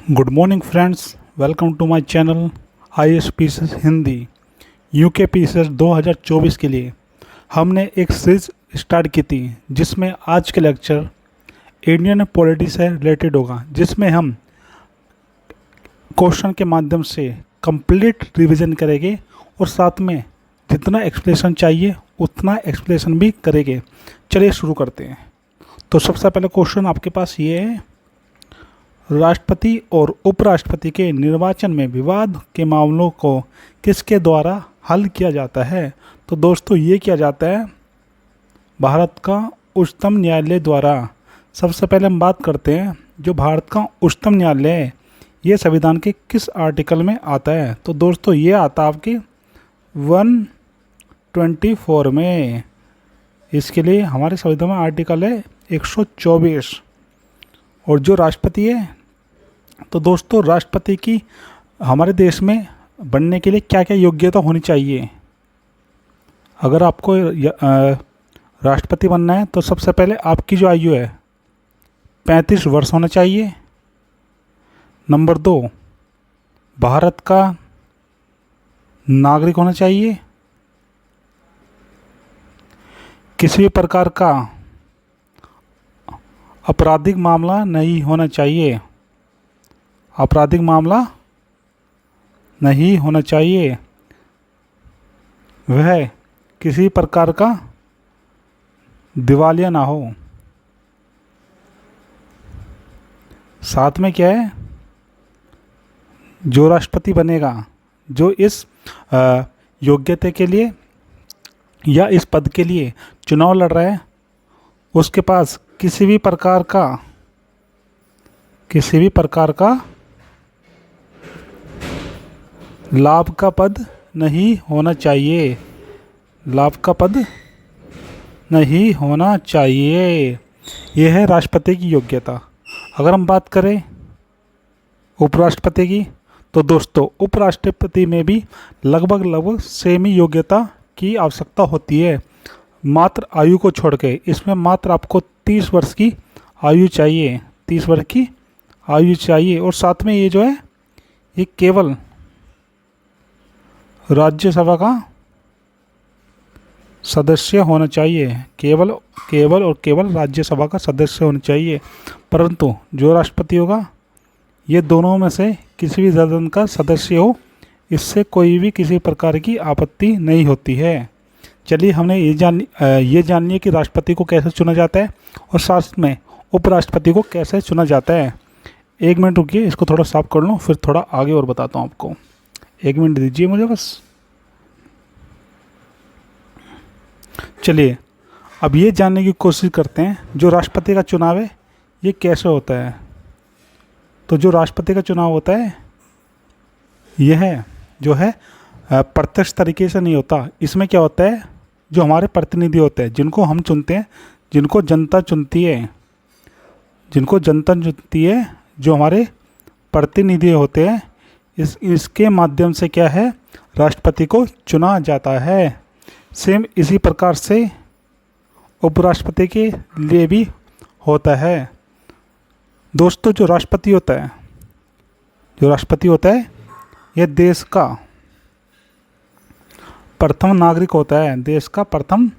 Good morning friends, welcome to my channel IAS Hindi. UK PCS 2024 के लिए हमने एक सीरीज स्टार्ट की थी जिसमें आज के लेक्चर इंडियन पॉलिटी से रिलेटेड होगा, जिसमें हम क्वेश्चन के माध्यम से कंप्लीट रिवीजन करेंगे और साथ में जितना एक्सप्लेनेशन चाहिए उतना एक्सप्लेनेशन भी करेंगे। चलिए शुरू करते हैं। तो सबसे पहले क्वेश्चन आपके पास ये है, राष्ट्रपति और उपराष्ट्रपति के निर्वाचन में विवाद के मामलों को किसके द्वारा हल किया जाता है? तो दोस्तों ये किया जाता है भारत का उच्चतम न्यायालय द्वारा। सबसे पहले हम बात करते हैं जो भारत का उच्चतम न्यायालय है, ये संविधान के किस आर्टिकल में आता है? तो दोस्तों ये आता है आपके 124 में। इसके लिए हमारे संविधान में आर्टिकल है 124। और जो राष्ट्रपति है, तो दोस्तों राष्ट्रपति की हमारे देश में बनने के लिए क्या क्या योग्यता होनी चाहिए? अगर आपको राष्ट्रपति बनना है तो सबसे पहले आपकी जो आयु है 35 वर्ष होना चाहिए। नंबर 2, भारत का नागरिक होना चाहिए। किसी भी प्रकार का आपराधिक मामला नहीं होना चाहिए। आपराधिक मामला नहीं होना चाहिए। वह किसी प्रकार का दिवालिया ना हो। साथ में क्या है, जो राष्ट्रपति बनेगा, जो इस योग्यता के लिए या इस पद के लिए चुनाव लड़ रहा है, उसके पास किसी भी प्रकार का लाभ का पद नहीं होना चाहिए। लाभ का पद नहीं होना चाहिए। यह है राष्ट्रपति की योग्यता। अगर हम बात करें उपराष्ट्रपति की, तो दोस्तों उपराष्ट्रपति में भी लगभग सेम ही योग्यता की आवश्यकता होती है, मात्र आयु को छोड़ के। इसमें मात्र आपको 30 वर्ष की आयु चाहिए। 30 वर्ष की आयु चाहिए। और साथ में ये जो है, ये केवल राज्यसभा का सदस्य होना चाहिए। केवल राज्यसभा का सदस्य होना चाहिए। परंतु जो राष्ट्रपति होगा, ये दोनों में से किसी भी सदन का सदस्य हो, इससे कोई भी किसी प्रकार की आपत्ति नहीं होती है। चलिए हमने ये जान लिया कि राष्ट्रपति को कैसे चुना जाता है और साथ में उपराष्ट्रपति को कैसे चुना जाता है। 1 मिनट रुकिए, इसको थोड़ा साफ कर लूँ, फिर थोड़ा आगे और बताता हूँ आपको। 1 मिनट दीजिए मुझे बस। चलिए अब ये जानने की कोशिश करते हैं जो राष्ट्रपति का चुनाव है ये कैसे होता है। तो जो राष्ट्रपति का चुनाव होता है, यह जो है प्रत्यक्ष तरीके से नहीं होता। इसमें क्या होता है, जो हमारे प्रतिनिधि होते हैं, जिनको हम चुनते हैं, जिनको जनता चुनती है, जो हमारे प्रतिनिधि होते हैं, इसके माध्यम से क्या है, राष्ट्रपति को चुना जाता है। सेम इसी प्रकार से उपराष्ट्रपति के लिए भी होता है। दोस्तों जो राष्ट्रपति होता है यह देश का प्रथम नागरिक होता है। देश का प्रथम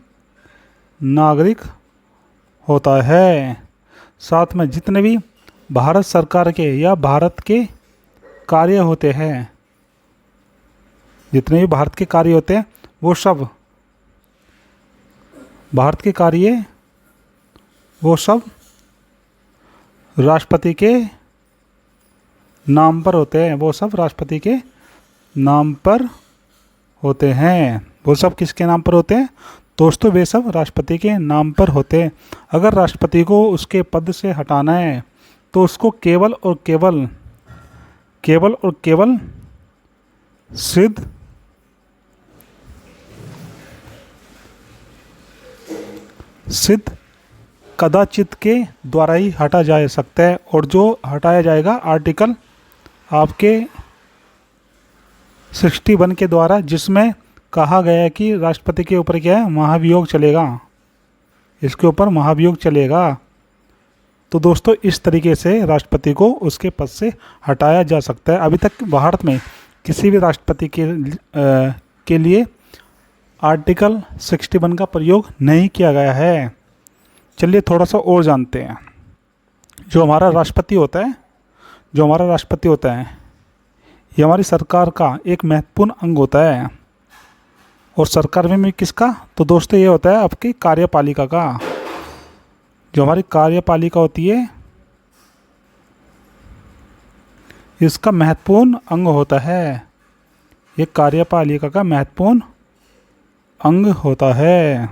नागरिक होता है। साथ में जितने भी भारत सरकार के या भारत के कार्य होते हैं, जितने भी भारत के कार्य होते हैं, वो सब भारत के कार्य राष्ट्रपति के नाम पर होते हैं। वो सब राष्ट्रपति के नाम पर होते हैं। वो सब किसके नाम पर होते हैं? दोस्तों वे सब राष्ट्रपति के नाम पर होते हैं। अगर राष्ट्रपति को उसके पद से हटाना है तो उसको केवल और केवल सिद्ध कदाचित के द्वारा ही हटा जा सकता है। और जो हटाया जाएगा आर्टिकल आपके 61 के द्वारा, जिसमें कहा गया है कि राष्ट्रपति के ऊपर क्या है, महाभियोग चलेगा। इसके ऊपर महाभियोग चलेगा। तो दोस्तों इस तरीके से राष्ट्रपति को उसके पद से हटाया जा सकता है। अभी तक भारत में किसी भी राष्ट्रपति के लिए आर्टिकल 61 का प्रयोग नहीं किया गया है। चलिए थोड़ा सा और जानते हैं। जो हमारा राष्ट्रपति होता है ये हमारी सरकार का एक महत्वपूर्ण अंग होता है। और सरकार में किसका? तो दोस्तों ये होता है आपकी कार्यपालिका का। जो हमारी कार्यपालिका होती है इसका महत्वपूर्ण अंग होता है। ये कार्यपालिका का महत्वपूर्ण अंग होता है।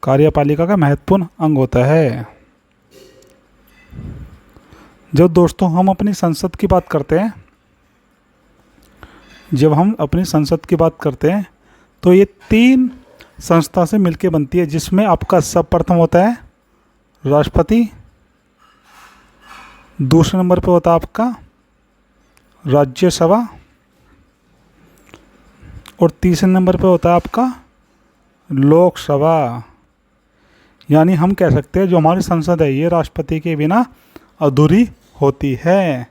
कार्यपालिका का महत्वपूर्ण अंग होता है। जब दोस्तों हम अपनी संसद की बात करते हैं, तो ये 3 संस्था से मिलके बनती है, जिसमें आपका सर्वप्रथम होता है राष्ट्रपति, दूसरे नंबर पे होता है आपका राज्यसभा, और तीसरे नंबर पे होता है आपका लोकसभा। यानी हम कह सकते हैं जो हमारी संसद है ये राष्ट्रपति के बिना अधूरी होती है।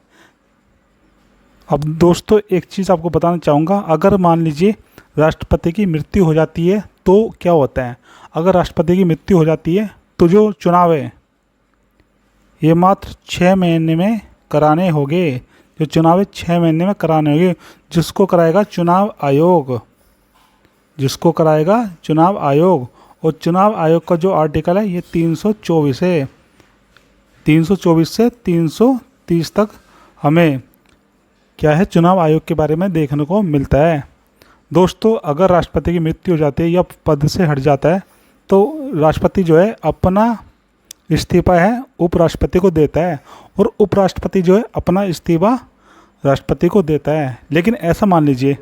अब दोस्तों एक चीज़ आपको बताना चाहूँगा, अगर मान लीजिए राष्ट्रपति की मृत्यु हो जाती है तो क्या होता है। अगर राष्ट्रपति की मृत्यु हो जाती है तो जो चुनाव है ये मात्र 6 महीने में कराने होंगे। जो चुनाव है 6 महीने में कराने होंगे, जिसको कराएगा चुनाव आयोग। और चुनाव आयोग का जो आर्टिकल है ये 324 है। 324 से 330 तक हमें क्या है चुनाव आयोग के बारे में देखने को मिलता है। दोस्तों अगर राष्ट्रपति की मृत्यु हो जाती है या पद से हट जाता है तो राष्ट्रपति जो है अपना इस्तीफा है उपराष्ट्रपति को देता है, और उपराष्ट्रपति जो है अपना इस्तीफा राष्ट्रपति को देता है। लेकिन ऐसा मान लीजिए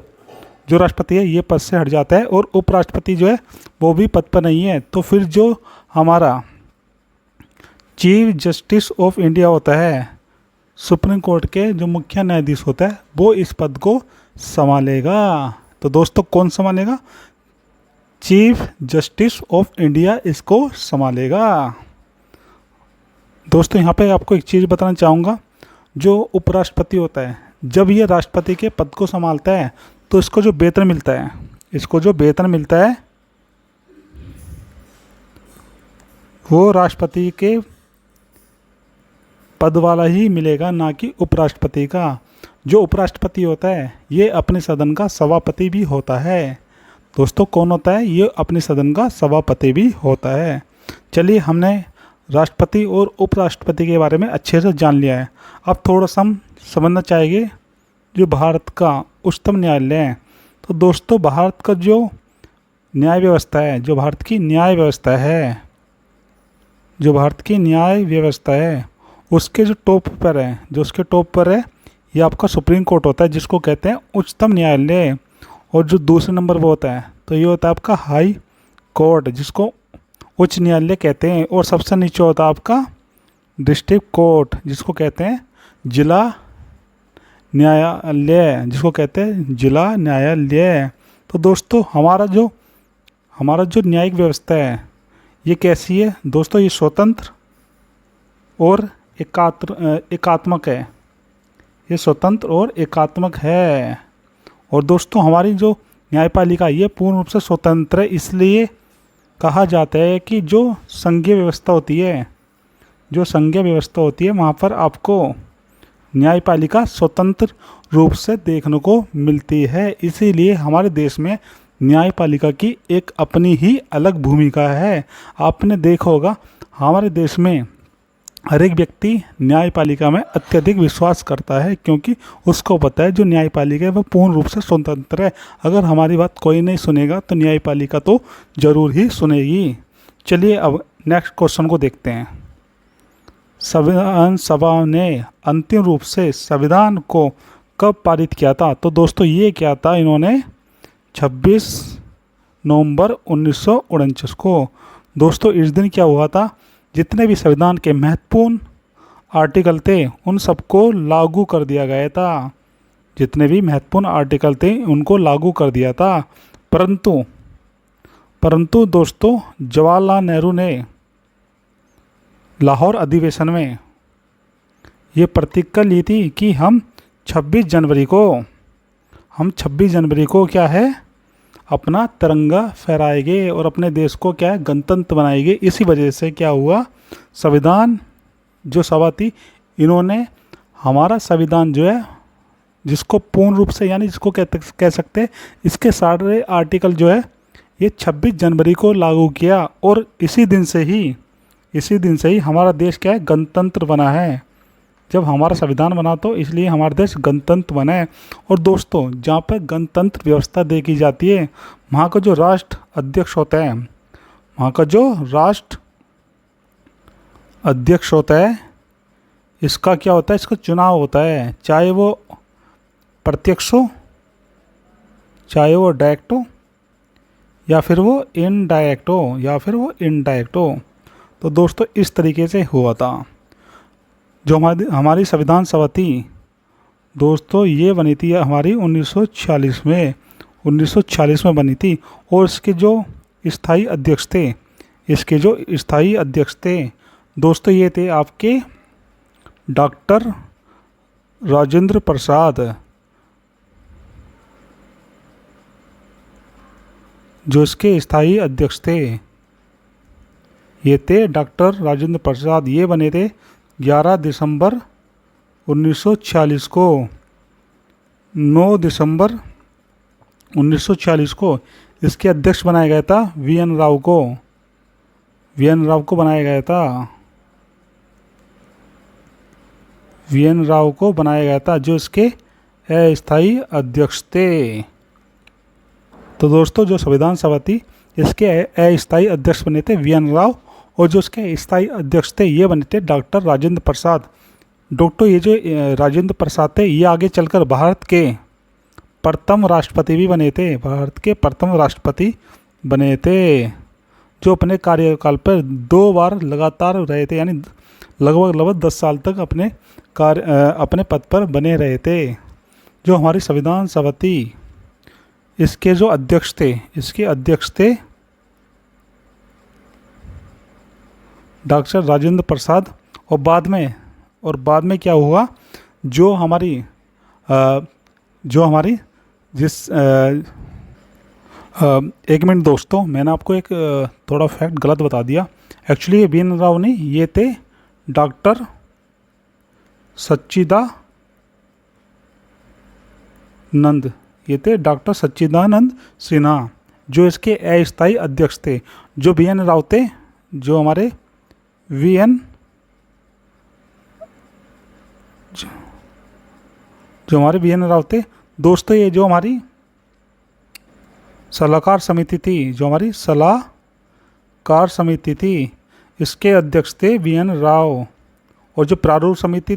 जो राष्ट्रपति है ये पद से हट जाता है और उपराष्ट्रपति जो है वो भी पद पर नहीं है, तो फिर जो हमारा चीफ जस्टिस ऑफ इंडिया होता है, सुप्रीम कोर्ट के जो मुख्य न्यायाधीश होता है, वो इस पद को संभालेगा। तो दोस्तों कौन संभालेगा? चीफ जस्टिस ऑफ इंडिया इसको संभालेगा। दोस्तों यहाँ पे आपको एक चीज़ बताना चाहूँगा, जो उपराष्ट्रपति होता है जब ये राष्ट्रपति के पद को संभालता है तो इसको जो वेतन मिलता है वो राष्ट्रपति के पद वाला ही मिलेगा, ना कि उपराष्ट्रपति का। जो उपराष्ट्रपति होता है ये अपने सदन का सभापति भी होता है। दोस्तों कौन होता है? ये अपने सदन का सभापति भी होता है। चलिए हमने राष्ट्रपति और उपराष्ट्रपति के बारे में अच्छे से जान लिया है। अब थोड़ा सा हम समझना चाहेंगे जो भारत का उच्चतम न्यायालय है। तो दोस्तों भारत का जो न्याय व्यवस्था है, जो भारत की न्याय व्यवस्था है उसके जो टॉप पर है ये आपका सुप्रीम कोर्ट होता है, जिसको कहते हैं उच्चतम न्यायालय। और जो दूसरे नंबर पर होता है तो ये होता है आपका हाई कोर्ट, जिसको उच्च न्यायालय कहते हैं। और सबसे नीचे होता है आपका डिस्ट्रिक्ट कोर्ट, जिसको कहते हैं जिला न्यायालय। तो दोस्तों हमारा जो न्यायिक व्यवस्था है ये कैसी है? दोस्तों ये स्वतंत्र और एकात्मक है। ये स्वतंत्र और एकात्मक है। और दोस्तों हमारी जो न्यायपालिका ये पूर्ण रूप से स्वतंत्र है, इसलिए कहा जाता है कि जो संघीय व्यवस्था होती है वहाँ पर आपको न्यायपालिका स्वतंत्र रूप से देखने को मिलती है। इसीलिए हमारे देश में न्यायपालिका की एक अपनी ही अलग भूमिका है। आपने देखा होगा हमारे देश में हर एक व्यक्ति न्यायपालिका में अत्यधिक विश्वास करता है, क्योंकि उसको पता है जो न्यायपालिका है वो पूर्ण रूप से स्वतंत्र है। अगर हमारी बात कोई नहीं सुनेगा तो न्यायपालिका तो ज़रूर ही सुनेगी। चलिए अब नेक्स्ट क्वेश्चन को देखते हैं। संविधान सभा ने अंतिम रूप से संविधान को कब पारित किया था? तो दोस्तों ये किया था इन्होंने 26 नवंबर 1949 को। दोस्तों इस दिन क्या हुआ था? जितने भी संविधान के महत्वपूर्ण आर्टिकल थे उन सबको लागू कर दिया गया था। जितने भी महत्वपूर्ण आर्टिकल थे उनको लागू कर दिया था। परंतु दोस्तों जवाहरलाल लाहौर अधिवेशन में ये प्रतिज्ञा ली थी कि हम 26 जनवरी को क्या है, अपना तिरंगा फहराएंगे और अपने देश को क्या है, गणतंत्र बनाएंगे। इसी वजह से क्या हुआ, संविधान जो सभा थी, इन्होंने हमारा संविधान जो है, जिसको पूर्ण रूप से यानी जिसको कह सकते हैं, इसके सारे आर्टिकल जो है ये 26 जनवरी को लागू किया। और इसी दिन से ही हमारा देश क्या है, गणतंत्र बना है। जब हमारा संविधान बना तो इसलिए हमारा देश गणतंत्र बना है। और दोस्तों, जहाँ पर गणतंत्र व्यवस्था देखी जाती है, वहाँ का जो राष्ट्र अध्यक्ष होता है, इसका क्या होता है, इसका चुनाव होता है, चाहे वो प्रत्यक्ष हो, चाहे वो डायरेक्ट हो, या फिर वो इनडायरेक्ट हो। तो दोस्तों, इस तरीके से हुआ था। जो हमारी संविधान सभा थी दोस्तों, ये बनी थी हमारी 1946 में बनी थी। और इसके जो स्थायी अध्यक्ष थे दोस्तों, ये थे आपके डॉक्टर राजेंद्र प्रसाद। जो इसके स्थायी अध्यक्ष थे, ये थे डॉक्टर राजेंद्र प्रसाद। ये बने थे 11 दिसंबर 1946 को। 9 दिसंबर 1946 को इसके अध्यक्ष बनाया गया था वी एन राव को बनाया गया था, जो इसके अस्थायी अध्यक्ष थे। तो दोस्तों, जो संविधान सभा थी, इसके अस्थायी अध्यक्ष बने थे वी एन राव, और जो इसके स्थायी अध्यक्ष थे ये बने थे डॉक्टर राजेंद्र प्रसाद। ये जो राजेंद्र प्रसाद थे, ये आगे चलकर भारत के प्रथम राष्ट्रपति बने थे, जो अपने कार्यकाल पर 2 बार लगातार रहे थे, यानी लगभग 10 साल तक अपने पद पर बने रहे थे। जो हमारी संविधान सभा थी, इसके जो अध्यक्ष थे डॉक्टर राजेंद्र प्रसाद। और बाद में क्या हुआ, जो हमारी एक मिनट दोस्तों, मैंने आपको एक थोड़ा फैक्ट गलत बता दिया। एक्चुअली वी एन राव नहीं, ये थे डॉक्टर सच्चिदानंद सिन्हा, जो इसके अस्थायी अध्यक्ष थे। जो वी एन राव थे, जो हमारे वी एन राव थे दोस्तों, ये जो हमारी सलाहकार समिति थी, इसके अध्यक्ष थे वी एन राव। और जो प्रारूप समिति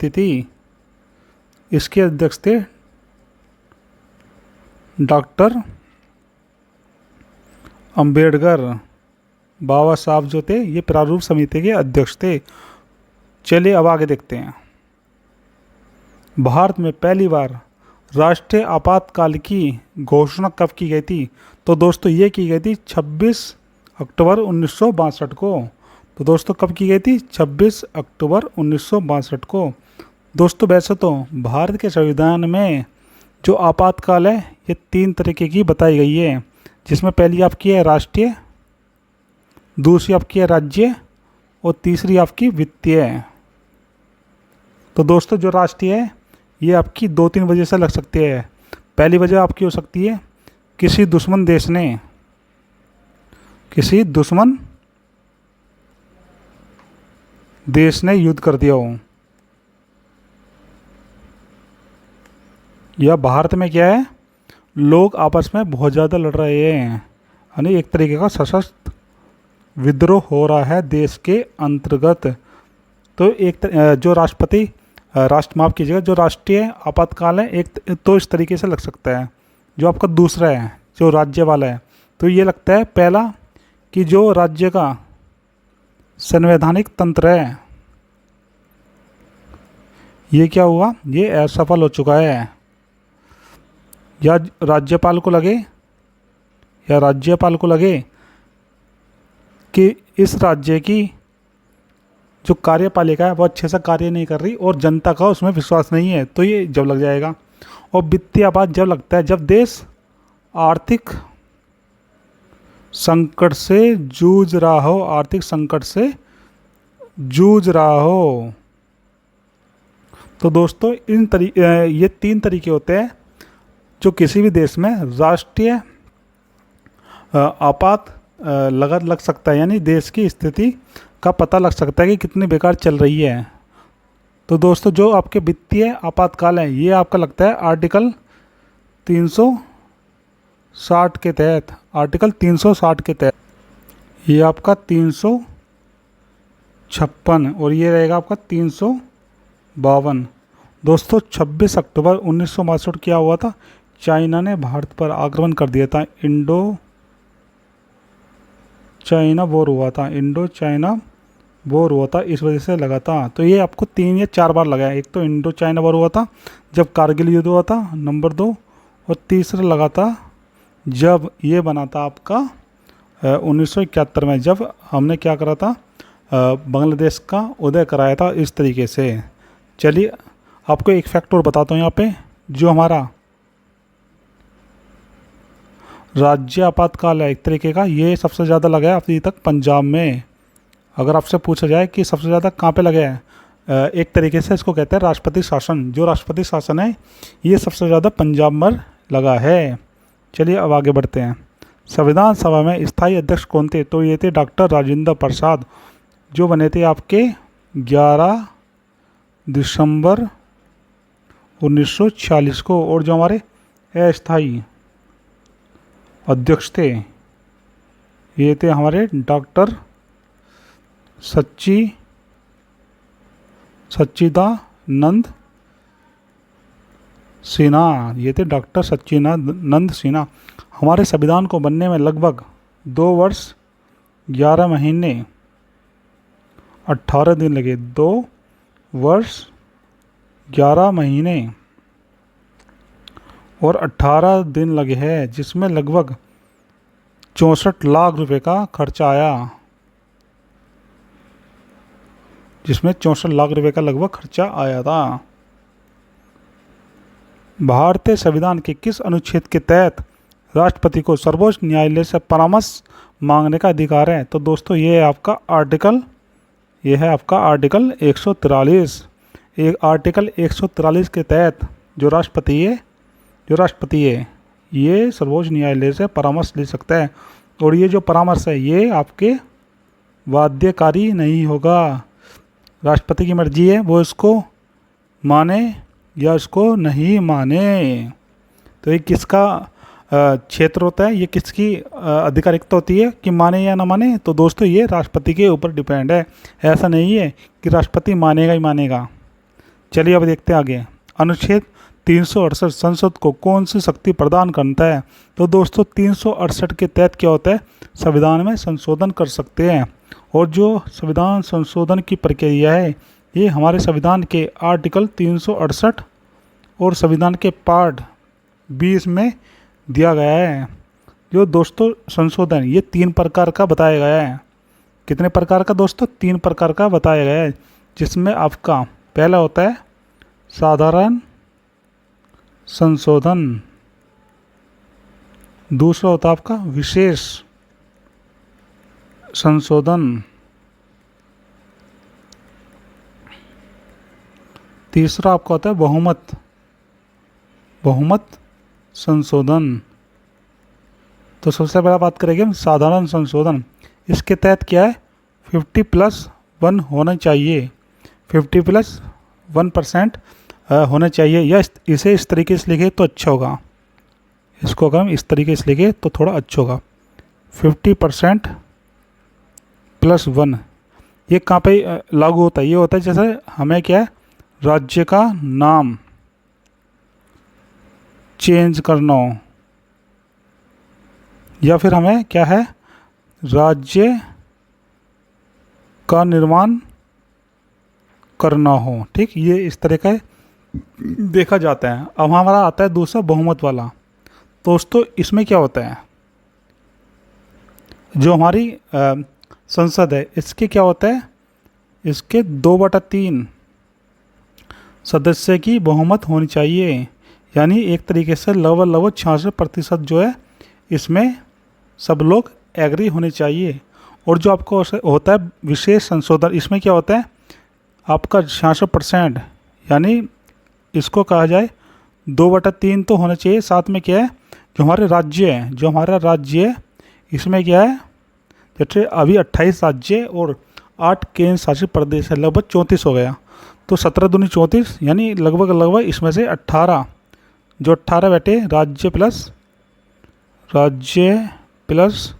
थी, इसके अध्यक्ष थे डॉक्टर अंबेडकर। बाबा साहब जो थे, ये प्रारूप समिति के अध्यक्ष थे। चलिए अब आगे देखते हैं। भारत में पहली बार राष्ट्रीय आपातकाल की घोषणा कब की गई थी? तो दोस्तों, ये की गई थी 26 अक्टूबर 1962 को। तो दोस्तों, कब की गई थी? 26 अक्टूबर 1962 को। दोस्तों, वैसे तो भारत के संविधान में जो आपातकाल है, ये 3 तरीके की बताई गई है, जिसमें पहली आपकी है राष्ट्रीय, दूसरी आपकी है राज्य, और तीसरी आपकी वित्तीय है। तो दोस्तों, जो राष्ट्रीय है, ये आपकी 2-3 वजह से लग सकती है। पहली वजह आपकी हो सकती है, किसी दुश्मन देश ने युद्ध कर दिया हो, या भारत में क्या है, लोग आपस में बहुत ज़्यादा लड़ रहे हैं, यानी एक तरीके का सशस्त्र विद्रोह हो रहा है देश के अंतर्गत। तो जो माफ़ कीजिएगा, जो राष्ट्रीय आपातकाल है, एक तो इस तरीके से लग सकता है। जो आपका दूसरा है, जो राज्य वाला है, तो ये लगता है पहला कि जो राज्य का संवैधानिक तंत्र है, ये क्या हुआ, ये असफल हो चुका है। या राज्यपाल को लगे कि इस राज्य की जो कार्यपालिका है वो अच्छे से कार्य नहीं कर रही और जनता का उसमें विश्वास नहीं है, तो ये जब लग जाएगा। और वित्तीय आपात जब लगता है जब देश आर्थिक संकट से जूझ रहा हो, आर्थिक संकट से जूझ रहा हो। तो दोस्तों ये 3 तरीके होते हैं जो किसी भी देश में राष्ट्रीय आपात लग सकता है, यानी देश की स्थिति का पता लग सकता है कि कितनी बेकार चल रही है। तो दोस्तों जो आपके वित्तीय आपातकाल है ये आपका लगता है आर्टिकल 360 के तहत, आर्टिकल 360 के तहत। ये आपका 356 और ये रहेगा आपका 352। दोस्तों 26 अक्टूबर 1962 क्या हुआ था, चाइना ने भारत पर आक्रमण कर दिया था। इंडो चाइना वॉर हुआ था, इंडो चाइना वॉर हुआ था, इस वजह से लगा था। तो ये आपको 3 या 4 बार लगा है। एक तो इंडो चाइना वॉर हुआ था जब कारगिल युद्ध हुआ था, नंबर 2, और तीसरा लगा था जब ये बना था आपका 1971 में, जब हमने क्या करा था, बांग्लादेश का उदय कराया था इस तरीके से। चलिए आपको एक फैक्ट और बताता हूँ यहाँ पे, जो हमारा राज्य आपातकाल है एक तरीके का, ये सबसे ज़्यादा लगा है अभी तक पंजाब में। अगर आपसे पूछा जाए कि सबसे ज़्यादा कहाँ पे लगा है, एक तरीके से इसको कहते हैं राष्ट्रपति शासन। जो राष्ट्रपति शासन है ये सबसे ज़्यादा पंजाब में लगा है। चलिए अब आगे बढ़ते हैं। संविधान सभा में स्थायी अध्यक्ष कौन थे, तो ये थे डॉक्टर राजेंद्र प्रसाद, जो बने थे आपके 11 दिसंबर 1946 को। और जो हमारे अस्थायी अध्यक्ष थे ये थे हमारे डॉक्टर सच्चिदानंद सिन्हा, ये थे डॉक्टर सच्चिदानंद सिन्हा। हमारे संविधान को बनने में लगभग 2 वर्ष 11 महीने 18 दिन लगे। 2 वर्ष 11 महीने और 18 दिन लगे हैं, जिसमें लगभग 64 लाख रुपए का खर्चा आया, जिसमें 64 लाख रुपए का लगभग खर्चा आया था। भारतीय संविधान के किस अनुच्छेद के तहत राष्ट्रपति को सर्वोच्च न्यायालय से परामर्श मांगने का अधिकार है, तो दोस्तों ये है आपका आर्टिकल 143। आर्टिकल 143 के तहत जो राष्ट्रपति है ये सर्वोच्च न्यायालय से परामर्श ले सकता है। और ये जो परामर्श है ये आपके बाध्यकारी नहीं होगा। राष्ट्रपति की मर्जी है वो इसको माने या इसको नहीं माने। तो ये किसका क्षेत्र होता है, ये किसकी आधिकारिकता होती है कि माने या ना माने, तो दोस्तों ये राष्ट्रपति के ऊपर डिपेंड है। ऐसा नहीं है कि राष्ट्रपति मानेगा ही मानेगा। चलिए अब देखते हैं आगे। अनुच्छेद 368 संसद को कौन सी शक्ति प्रदान करता है, तो दोस्तों 368 के तहत क्या होता है, संविधान में संशोधन कर सकते हैं। और जो संविधान संशोधन की प्रक्रिया है ये हमारे संविधान के आर्टिकल 368 और संविधान के पार्ट 20 में दिया गया है। जो दोस्तों संशोधन ये 3 प्रकार का बताया गया है। कितने प्रकार का दोस्तों, 3 प्रकार का बताया गया है, जिसमें आपका पहला होता है साधारण संशोधन, दूसरा होता है आपका विशेष संशोधन, तीसरा आपका होता है बहुमत संशोधन। तो सबसे पहला बात करेंगे हम साधारण संशोधन। इसके तहत क्या है, 50+1 होना चाहिए, 50+1% होना चाहिए, या इसे इस तरीके से लिखे तो अच्छा होगा। इसको अगर हम इस तरीके से लिखे तो थोड़ा अच्छा होगा। 50%+1 ये कहाँ पे लागू होता है, ये होता है जैसे हमें क्या है राज्य का नाम चेंज करना हो, या फिर हमें क्या है राज्य का निर्माण करना हो। ठीक, ये इस तरह का देखा जाता है। अब हमारा आता है दूसरा बहुमत वाला। दोस्तों इसमें क्या होता है, जो हमारी संसद है, इसके क्या होता है, इसके 2/3 सदस्य की बहुमत होनी चाहिए। यानी एक तरीके से लगभग 66% जो है इसमें सब लोग एग्री होने चाहिए। और जो आपको होता है विशेष संशोधन, इसमें क्या होता है आपका 66%, यानी इसको कहा जाए 2/3 तो होना चाहिए। साथ में क्या है जो हमारे राज्य हैं, जो हमारा राज्य है इसमें क्या है, जैसे अभी 28 राज्य और 8 केंद्र शासित प्रदेश है, लगभग 34 हो गया। तो 17 दूनी 34, यानी लगभग इसमें से 18, जो 18 बैठे राज्य प्लस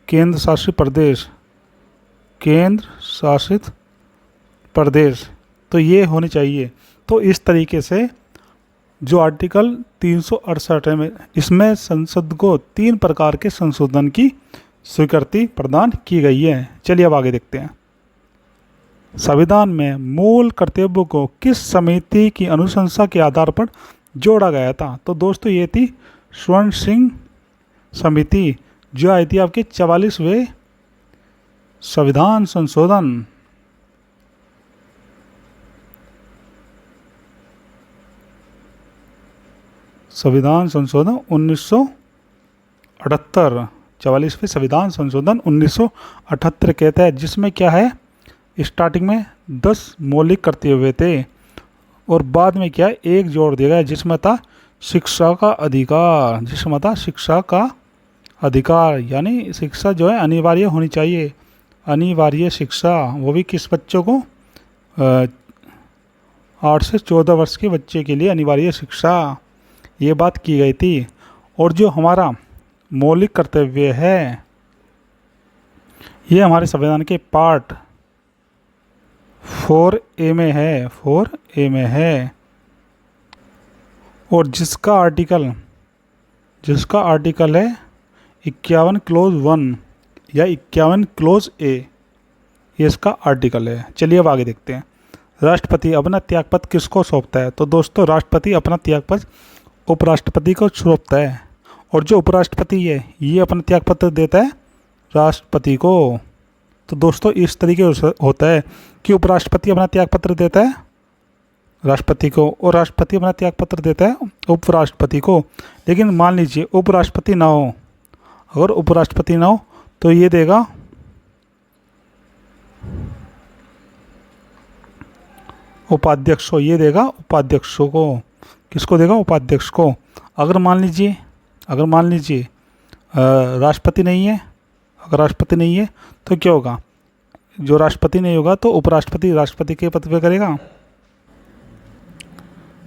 केंद्र शासित प्रदेश, केंद्र शासित प्रदेश, तो ये होने चाहिए। तो इस तरीके से जो आर्टिकल 368 है में, इसमें संसद को 3 प्रकार के संशोधन की स्वीकृति प्रदान की गई है। चलिए अब आगे देखते हैं। संविधान में मूल कर्तव्यों को किस समिति की अनुशंसा के आधार पर जोड़ा गया था? तो दोस्तों ये थी स्वर्ण सिंह समिति, जो आई थी आपके 44वें संविधान संशोधन। संविधान संशोधन 1978, 44वें संविधान संशोधन 1978 कहता है, जिसमें क्या है स्टार्टिंग में 10 मौलिक कर्तव्य थे और बाद में क्या है एक जोड़ दिया गया जिसमें था शिक्षा का अधिकार, जिसमें था शिक्षा का अधिकार, यानी शिक्षा जो है अनिवार्य होनी चाहिए, अनिवार्य शिक्षा, वो भी किस बच्चों को 8 से 14 वर्ष के बच्चे के लिए अनिवार्य शिक्षा, ये बात की गई थी। और जो हमारा मौलिक कर्तव्य है ये हमारे संविधान के पार्ट 4A में है, 4A में है। और जिसका आर्टिकल है 51 क्लोज 1 या 51 क्लोज A, ये इसका आर्टिकल है। चलिए अब आगे देखते हैं। राष्ट्रपति अपना त्यागपत्र किसको सौंपता है? तो दोस्तों राष्ट्रपति अपना त्यागपत्र उपराष्ट्रपति को सौंपता है, और जो उपराष्ट्रपति है ये अपना त्यागपत्र देता है राष्ट्रपति को। तो दोस्तों इस तरीके से होता है कि उपराष्ट्रपति अपना त्यागपत्र देता है राष्ट्रपति को और राष्ट्रपति अपना त्यागपत्र देता है उपराष्ट्रपति को। लेकिन मान लीजिए उपराष्ट्रपति ना हो, अगर उपराष्ट्रपति ना हो तो ये देगा उपाध्यक्ष को, ये देगा उपाध्यक्षों को। किसको देगा? उपाध्यक्ष को। अगर मान लीजिए राष्ट्रपति नहीं है, अगर राष्ट्रपति नहीं है तो क्या होगा? जो राष्ट्रपति नहीं होगा तो उपराष्ट्रपति राष्ट्रपति के पद पे करेगा।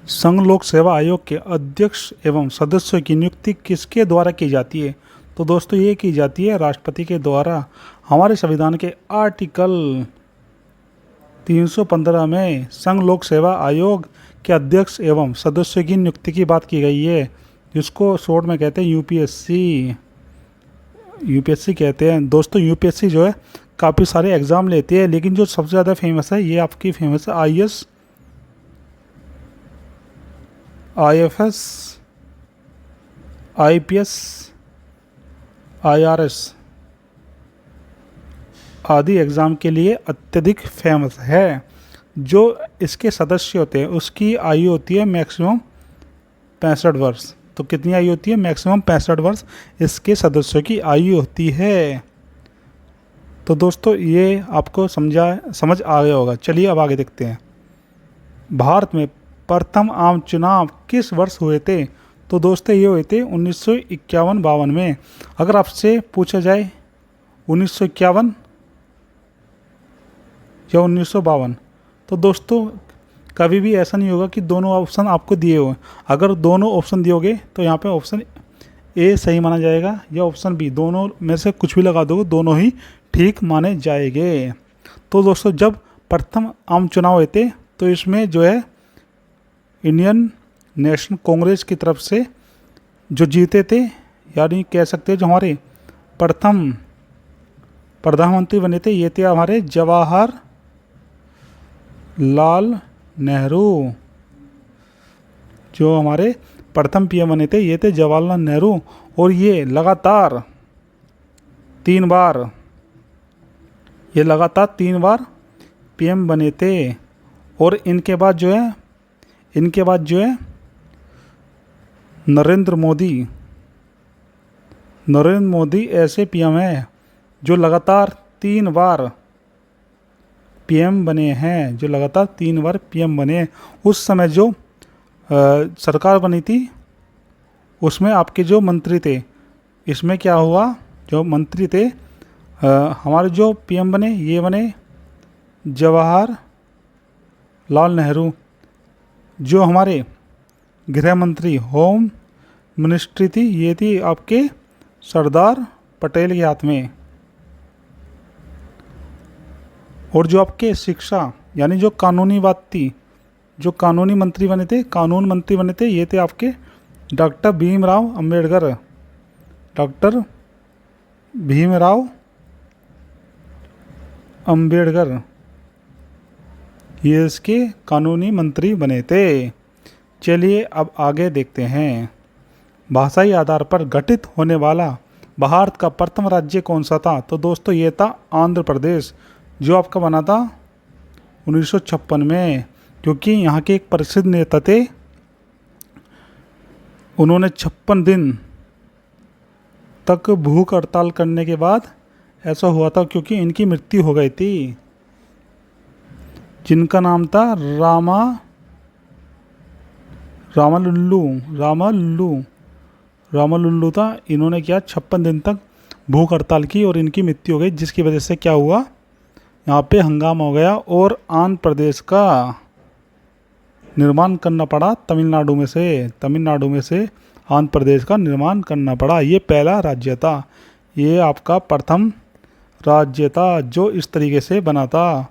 संघ लोक सेवा आयोग के अध्यक्ष एवं सदस्यों की नियुक्ति किसके द्वारा की जाती है? तो दोस्तों ये की जाती है राष्ट्रपति के द्वारा। हमारे संविधान के आर्टिकल 315 में संघ लोक सेवा आयोग के अध्यक्ष एवं सदस्यों की नियुक्ति की बात की गई है, जिसको शॉर्ट में कहते हैं यूपीएससी कहते हैं। दोस्तों यूपीएससी जो है काफ़ी सारे एग्ज़ाम लेती है, लेकिन जो सबसे ज़्यादा फेमस है ये आपकी फेमस है आईएएस, आईएफएस, आईपीएस, आईआरएस आदि एग्ज़ाम के लिए अत्यधिक फेमस है। जो इसके सदस्य होते हैं उसकी आयु होती है मैक्सिमम 65 वर्ष। तो कितनी आयु होती है? मैक्सिमम 65 वर्ष इसके सदस्यों की आयु होती है। तो दोस्तों ये आपको समझ आ गया होगा। चलिए अब आगे देखते हैं। भारत में प्रथम आम चुनाव किस वर्ष हुए थे? तो दोस्तों ये हुए थे 1951-52 में। अगर आपसे पूछा जाए 1951 या 1952, तो दोस्तों कभी भी ऐसा नहीं होगा कि दोनों ऑप्शन आपको दिए हुए। अगर दोनों ऑप्शन दियोगे तो यहाँ पे ऑप्शन ए सही माना जाएगा या ऑप्शन बी, दोनों में से कुछ भी लगा दोगे दोनों ही ठीक माने जाएंगे। तो दोस्तों जब प्रथम आम चुनाव हुए थे तो इसमें जो है इंडियन नेशनल कांग्रेस की तरफ से जो जीते थे, यानी कह सकते हैं जो हमारे प्रथम प्रधानमंत्री बने थे ये थे हमारे जवाहरलाल नेहरू। जो हमारे प्रथम पीएम बने थे ये थे जवाहरलाल नेहरू, और ये लगातार 3 बार ये लगातार 3 बार पीएम बने थे। और इनके बाद जो है नरेंद्र मोदी ऐसे पीएम है जो लगातार 3 बार पीएम बने हैं, जो लगातार 3 बार पीएम बने हैं। उस समय जो सरकार बनी थी उसमें आपके जो मंत्री थे, इसमें क्या हुआ, जो मंत्री थे हमारे जो पीएम बने, ये बने जवाहरलाल नेहरू। जो हमारे गृह मंत्री, होम मिनिस्ट्री थी, ये थी आपके सरदार पटेल के हाथ में। और जो आपके शिक्षा यानी जो कानूनी बात थी, जो कानूनी मंत्री बने थे, कानून मंत्री बने थे, ये थे आपके डॉक्टर भीमराव अंबेडकर। डॉक्टर भीमराव अंबेडकर ये इसके कानूनी मंत्री बने थे। चलिए अब आगे देखते हैं। भाषाई आधार पर गठित होने वाला भारत का प्रथम राज्य कौन सा था? तो दोस्तों ये था आंध्र प्रदेश, जो आपका बना था 1956 में। क्योंकि यहाँ के एक प्रसिद्ध नेता थे, उन्होंने 56 दिन तक भूख हड़ताल करने के बाद ऐसा हुआ था क्योंकि इनकी मृत्यु हो गई थी, जिनका नाम था रामालुल्लू था। इन्होंने क्या 56 दिन तक भूख हड़ताल की और इनकी मृत्यु हो गई, जिसकी वजह से क्या हुआ, यहाँ पे हंगामा हो गया और आंध्र प्रदेश का निर्माण करना पड़ा तमिलनाडु में से आंध्र प्रदेश का निर्माण करना पड़ा। ये पहला राज्य था, ये आपका प्रथम राज्य था जो इस तरीके से बना था।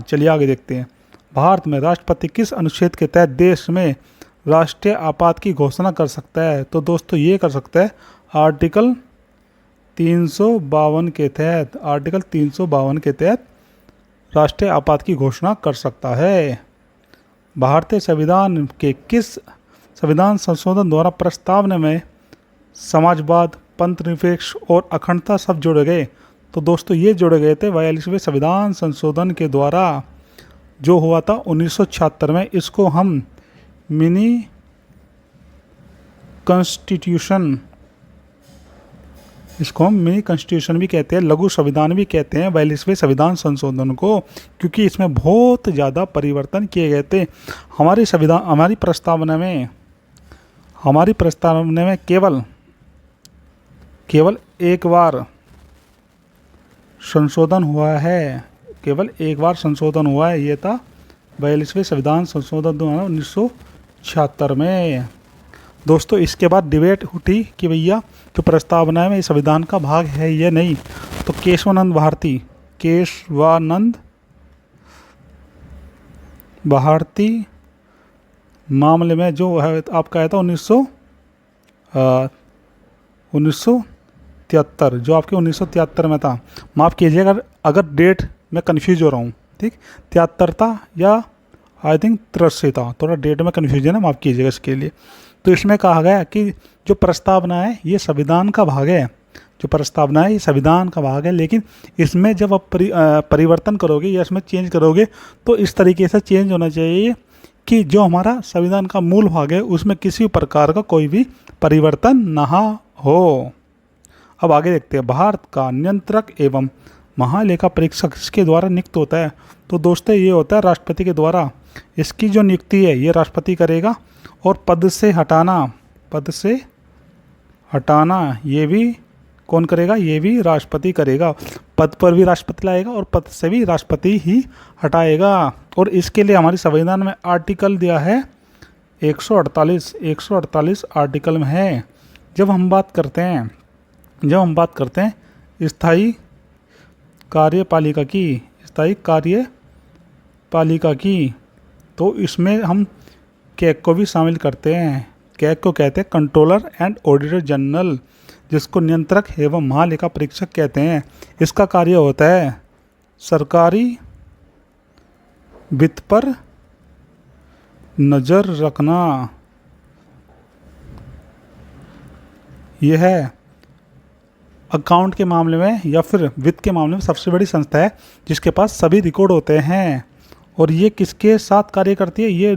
चलिए आगे देखते हैं। भारत में राष्ट्रपति किस अनुच्छेद के तहत देश में राष्ट्रीय आपात की घोषणा कर सकता है? तो दोस्तों ये कर सकता है आर्टिकल 352 के तहत राष्ट्रीय आपात की घोषणा कर सकता है। भारतीय संविधान के किस संविधान संशोधन द्वारा प्रस्तावना में समाजवाद, पंथनिरपेक्ष और अखंडता शब्द जोड़े गए? तो दोस्तों ये जोड़े गए थे 42वें संविधान संशोधन के द्वारा, जो हुआ था 1976 में। इसको हम मिनी कॉन्स्टिट्यूशन भी कहते हैं, लघु संविधान भी कहते हैं 42वें संविधान संशोधन को, क्योंकि इसमें बहुत ज़्यादा परिवर्तन किए गए थे। हमारी प्रस्तावना में केवल एक बार संशोधन हुआ है, ये था 42वें संविधान संशोधन 1976 में। दोस्तों इसके बाद डिबेट उठी कि भैया जो प्रस्तावना में संविधान का भाग है या नहीं। तो केशवानंद भारती मामले में जो है आपका आया था 1973, जो आपके 1973 में था। माफ़ कीजिएगा अगर डेट में कन्फ्यूज हो रहा हूँ, ठीक, 73 था या आई थिंक 83 था, थोड़ा डेट में कन्फ्यूजन है, माफ़ कीजिएगा इसके लिए। तो इसमें कहा गया कि जो प्रस्तावना है ये संविधान का भाग है, लेकिन इसमें जब आप परिवर्तन करोगे या इसमें चेंज करोगे तो इस तरीके से चेंज होना चाहिए कि जो हमारा संविधान का मूल भाग है उसमें किसी प्रकार का कोई भी परिवर्तन ना हो। अब आगे देखते हैं। भारत का नियंत्रक एवं महालेखा परीक्षक किसके द्वारा नियुक्त होता है? तो दोस्तों ये होता है राष्ट्रपति के द्वारा। इसकी जो नियुक्ति है ये राष्ट्रपति करेगा, और पद से हटाना ये भी कौन करेगा? ये भी राष्ट्रपति करेगा। पद पर भी राष्ट्रपति लाएगा और पद से भी राष्ट्रपति ही हटाएगा। और इसके लिए हमारे संविधान में आर्टिकल दिया है 148 आर्टिकल में है। जब हम बात करते हैं स्थायी कार्यपालिका की, तो इसमें हम कैग को भी शामिल करते हैं। कैग को कहते हैं कंट्रोलर एंड ऑडिटर जनरल, जिसको नियंत्रक एवं महालेखा परीक्षक कहते हैं। इसका कार्य होता है सरकारी वित्त पर नज़र रखना। यह अकाउंट के मामले में या फिर वित्त के मामले में सबसे बड़ी संस्था है जिसके पास सभी रिकॉर्ड होते हैं। और ये किसके साथ कार्य करती है? ये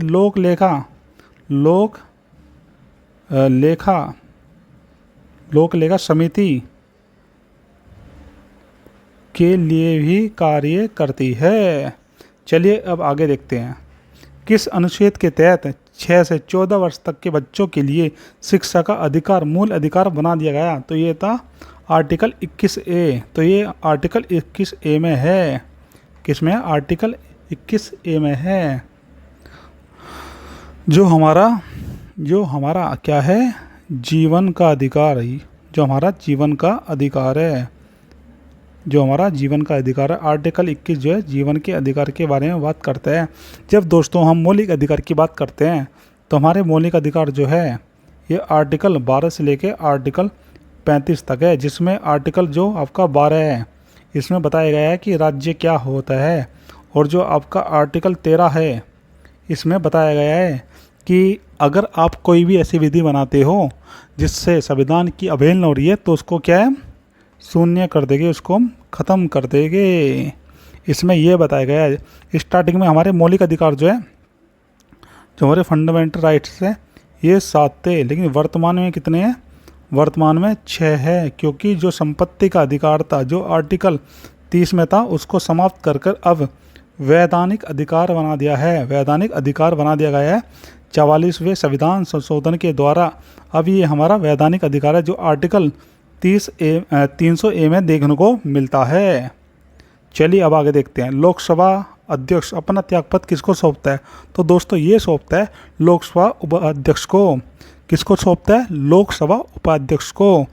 लोक लेखा समिति के लिए भी कार्य करती है। चलिए अब आगे देखते हैं। किस अनुच्छेद के तहत 6 से 14 वर्ष तक के बच्चों के लिए शिक्षा का अधिकार मूल अधिकार बना दिया गया? तो ये था आर्टिकल 21A। तो ये आर्टिकल 21A में है। किसमें? आर्टिकल 21A में है। जो हमारा क्या है? जीवन का अधिकार है। जो हमारा जीवन का अधिकार है, आर्टिकल 21 जो है जीवन के अधिकार के बारे में बात करता है। जब दोस्तों हम मौलिक अधिकार की बात करते हैं तो हमारे मौलिक अधिकार जो है ये आर्टिकल 12 से लेके आर्टिकल 35 तक है, जिसमें आर्टिकल जो आपका 12 है इसमें बताया गया है कि राज्य क्या होता है। और जो आपका आर्टिकल 13 है इसमें बताया गया है कि अगर आप कोई भी ऐसी विधि बनाते हो जिससे संविधान की अवहेलना हो रही है तो उसको क्या है? शून्य कर देंगे, उसको हम ख़त्म कर देंगे। इसमें यह बताया गया है। स्टार्टिंग में हमारे मौलिक अधिकार जो है, जो हमारे फंडामेंटल राइट्स है, ये 7 थे, लेकिन वर्तमान में कितने हैं? वर्तमान में 6 है, क्योंकि जो संपत्ति का अधिकार था जो आर्टिकल 30 में था उसको समाप्त कर अब वैधानिक अधिकार बना दिया गया है 44वें संविधान संशोधन के द्वारा। अब ये हमारा वैधानिक अधिकार है जो आर्टिकल 300A में देखने को मिलता है। चलिए अब आगे देखते हैं। लोकसभा अध्यक्ष अपना त्यागपत्र किसको सौंपता है? तो दोस्तों ये सौंपता है लोकसभा उपाध्यक्ष को। किसको सौंपता है? लोकसभा उपाध्यक्ष को।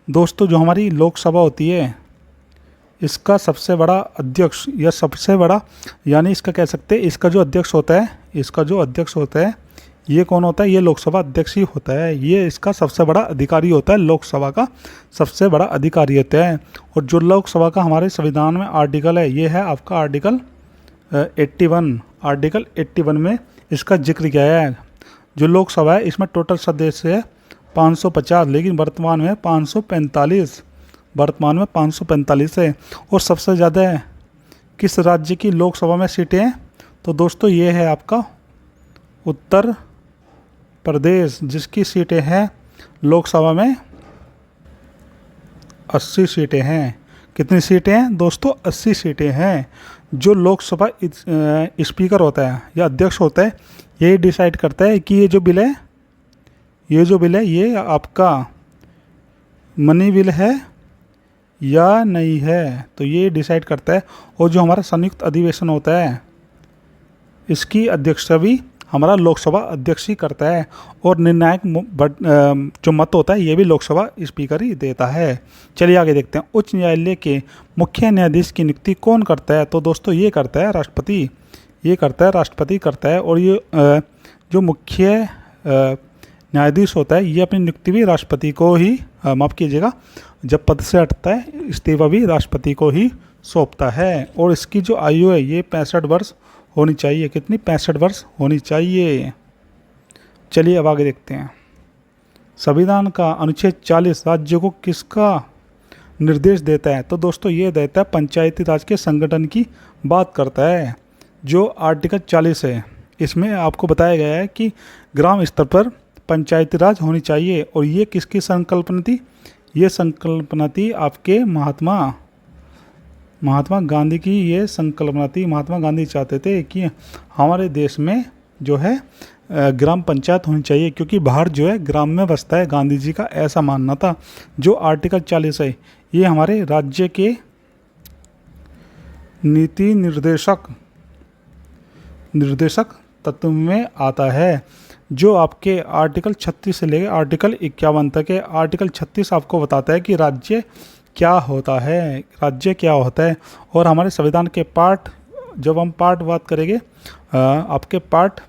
दोस्तों जो हमारी लोकसभा होती है इसका सबसे बड़ा अध्यक्ष या सबसे बड़ा यानी इसका कह सकते हैं इसका जो अध्यक्ष होता है ये कौन होता है? ये लोकसभा अध्यक्ष ही होता है। ये इसका सबसे बड़ा अधिकारी होता है, लोकसभा का सबसे बड़ा अधिकारी होता है। और जो लोकसभा का हमारे संविधान में आर्टिकल है ये है आपका आर्टिकल 81 में इसका जिक्र किया है। जो लोकसभा है इसमें टोटल सदस्य है 550, लेकिन वर्तमान में 545 है। और सबसे ज़्यादा किस राज्य की लोकसभा में सीटें हैं? तो दोस्तों ये है आपका उत्तर प्रदेश, जिसकी सीटें हैं लोकसभा में 80 सीटें हैं। कितनी सीटें हैं दोस्तों? 80 सीटें हैं। जो लोकसभा स्पीकर होता है या अध्यक्ष होता है यही डिसाइड करता है कि ये जो बिल है ये आपका मनी बिल है या नहीं है, तो ये डिसाइड करता है। और जो हमारा संयुक्त अधिवेशन होता है इसकी अध्यक्षता भी हमारा लोकसभा अध्यक्ष ही करता है। और निर्णायक जो मत होता है ये भी लोकसभा स्पीकर ही देता है। चलिए आगे देखते हैं। उच्च न्यायालय के मुख्य न्यायाधीश की नियुक्ति कौन करता है? तो दोस्तों ये करता है राष्ट्रपति। राष्ट्रपति करता है। और ये जो मुख्य न्यायाधीश होता है ये अपनी नियुक्ति भी राष्ट्रपति को ही माफ़ कीजिएगा, जब पद से हटता है इस्तीफा भी राष्ट्रपति को ही सौंपता है। और इसकी जो आयु है ये 65 वर्ष होनी चाहिए। कितनी? 65 वर्ष होनी चाहिए। चलिए अब आगे देखते हैं। संविधान का अनुच्छेद 40 राज्यों को किसका निर्देश देता है? तो दोस्तों ये देता है पंचायती राज के संगठन की बात करता है। जो आर्टिकल 40 है इसमें आपको बताया गया है कि ग्राम स्तर पर पंचायती राज होनी चाहिए। और ये किसकी संकल्पना थी? ये संकल्पना थी आपके महात्मा गांधी की। ये संकल्पना थी। महात्मा गांधी चाहते थे कि हमारे देश में जो है ग्राम पंचायत होनी चाहिए, क्योंकि बाहर जो है ग्राम में बसता है। गांधी जी का ऐसा मानना था। जो आर्टिकल 40 है ये हमारे राज्य के नीति निर्देशक तत्व में आता है। जो आपके आर्टिकल 36 से लेकर आर्टिकल 51 तक है। आर्टिकल 36 आपको बताता है कि राज्य क्या होता है। और हमारे संविधान के पार्ट, जब हम पार्ट बात करेंगे आपके पार्ट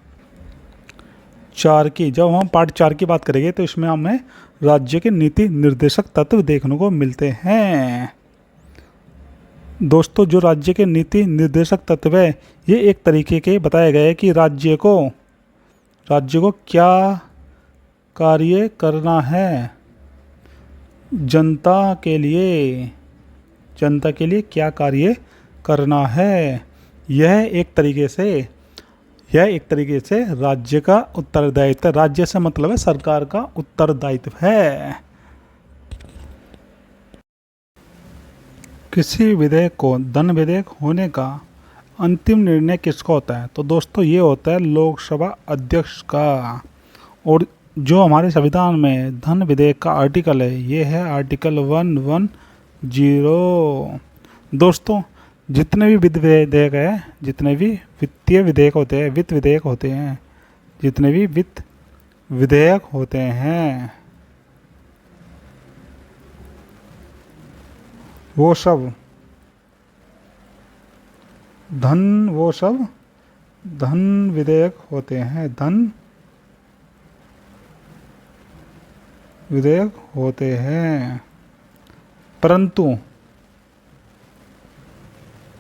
4 की, जब हम पार्ट 4 की बात करेंगे तो इसमें हमें राज्य के नीति निर्देशक तत्व देखने को मिलते हैं। दोस्तों जो राज्य के नीति निर्देशक तत्व है ये एक तरीके के बताया गया है कि राज्य को क्या कार्य करना है। जनता के लिए क्या कार्य करना है। यह एक तरीके से राज्य का उत्तरदायित्व है। राज्य से मतलब है सरकार का उत्तरदायित्व है। किसी विधेयक को धन विधेयक होने का अंतिम निर्णय किसका होता है? तो दोस्तों ये होता है लोकसभा अध्यक्ष का। और जो हमारे संविधान में धन विधेयक का आर्टिकल है, ये है आर्टिकल 110। दोस्तों जितने भी वित्त विधेयक है, जितने भी वित्तीय विधेयक होते हैं, वित्त विधेयक होते हैं, जितने भी वित्त विधेयक होते हैं, वो सब धन विधेयक होते हैं, धन विधेयक होते हैं। परंतु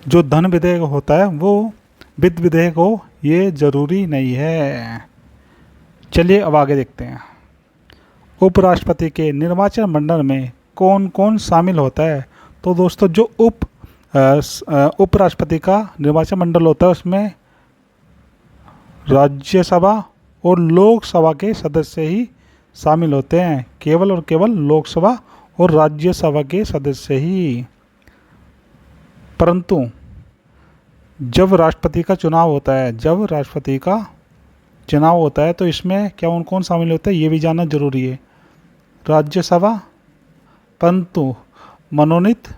जो धन विधेयक होता है वो वित्त विधेयक हो, ये जरूरी नहीं है। चलिए अब आगे देखते हैं। उपराष्ट्रपति के निर्वाचन मंडल में कौन कौन शामिल होता है? तो दोस्तों जो उपराष्ट्रपति का निर्वाचन मंडल होता है उसमें राज्यसभा और लोकसभा के सदस्य ही शामिल होते हैं। केवल और केवल लोकसभा और राज्यसभा के सदस्य ही। परंतु जब राष्ट्रपति का चुनाव होता है तो इसमें क्या कौन कौन शामिल होता है ये भी जानना जरूरी है। राज्यसभा, परंतु मनोनीत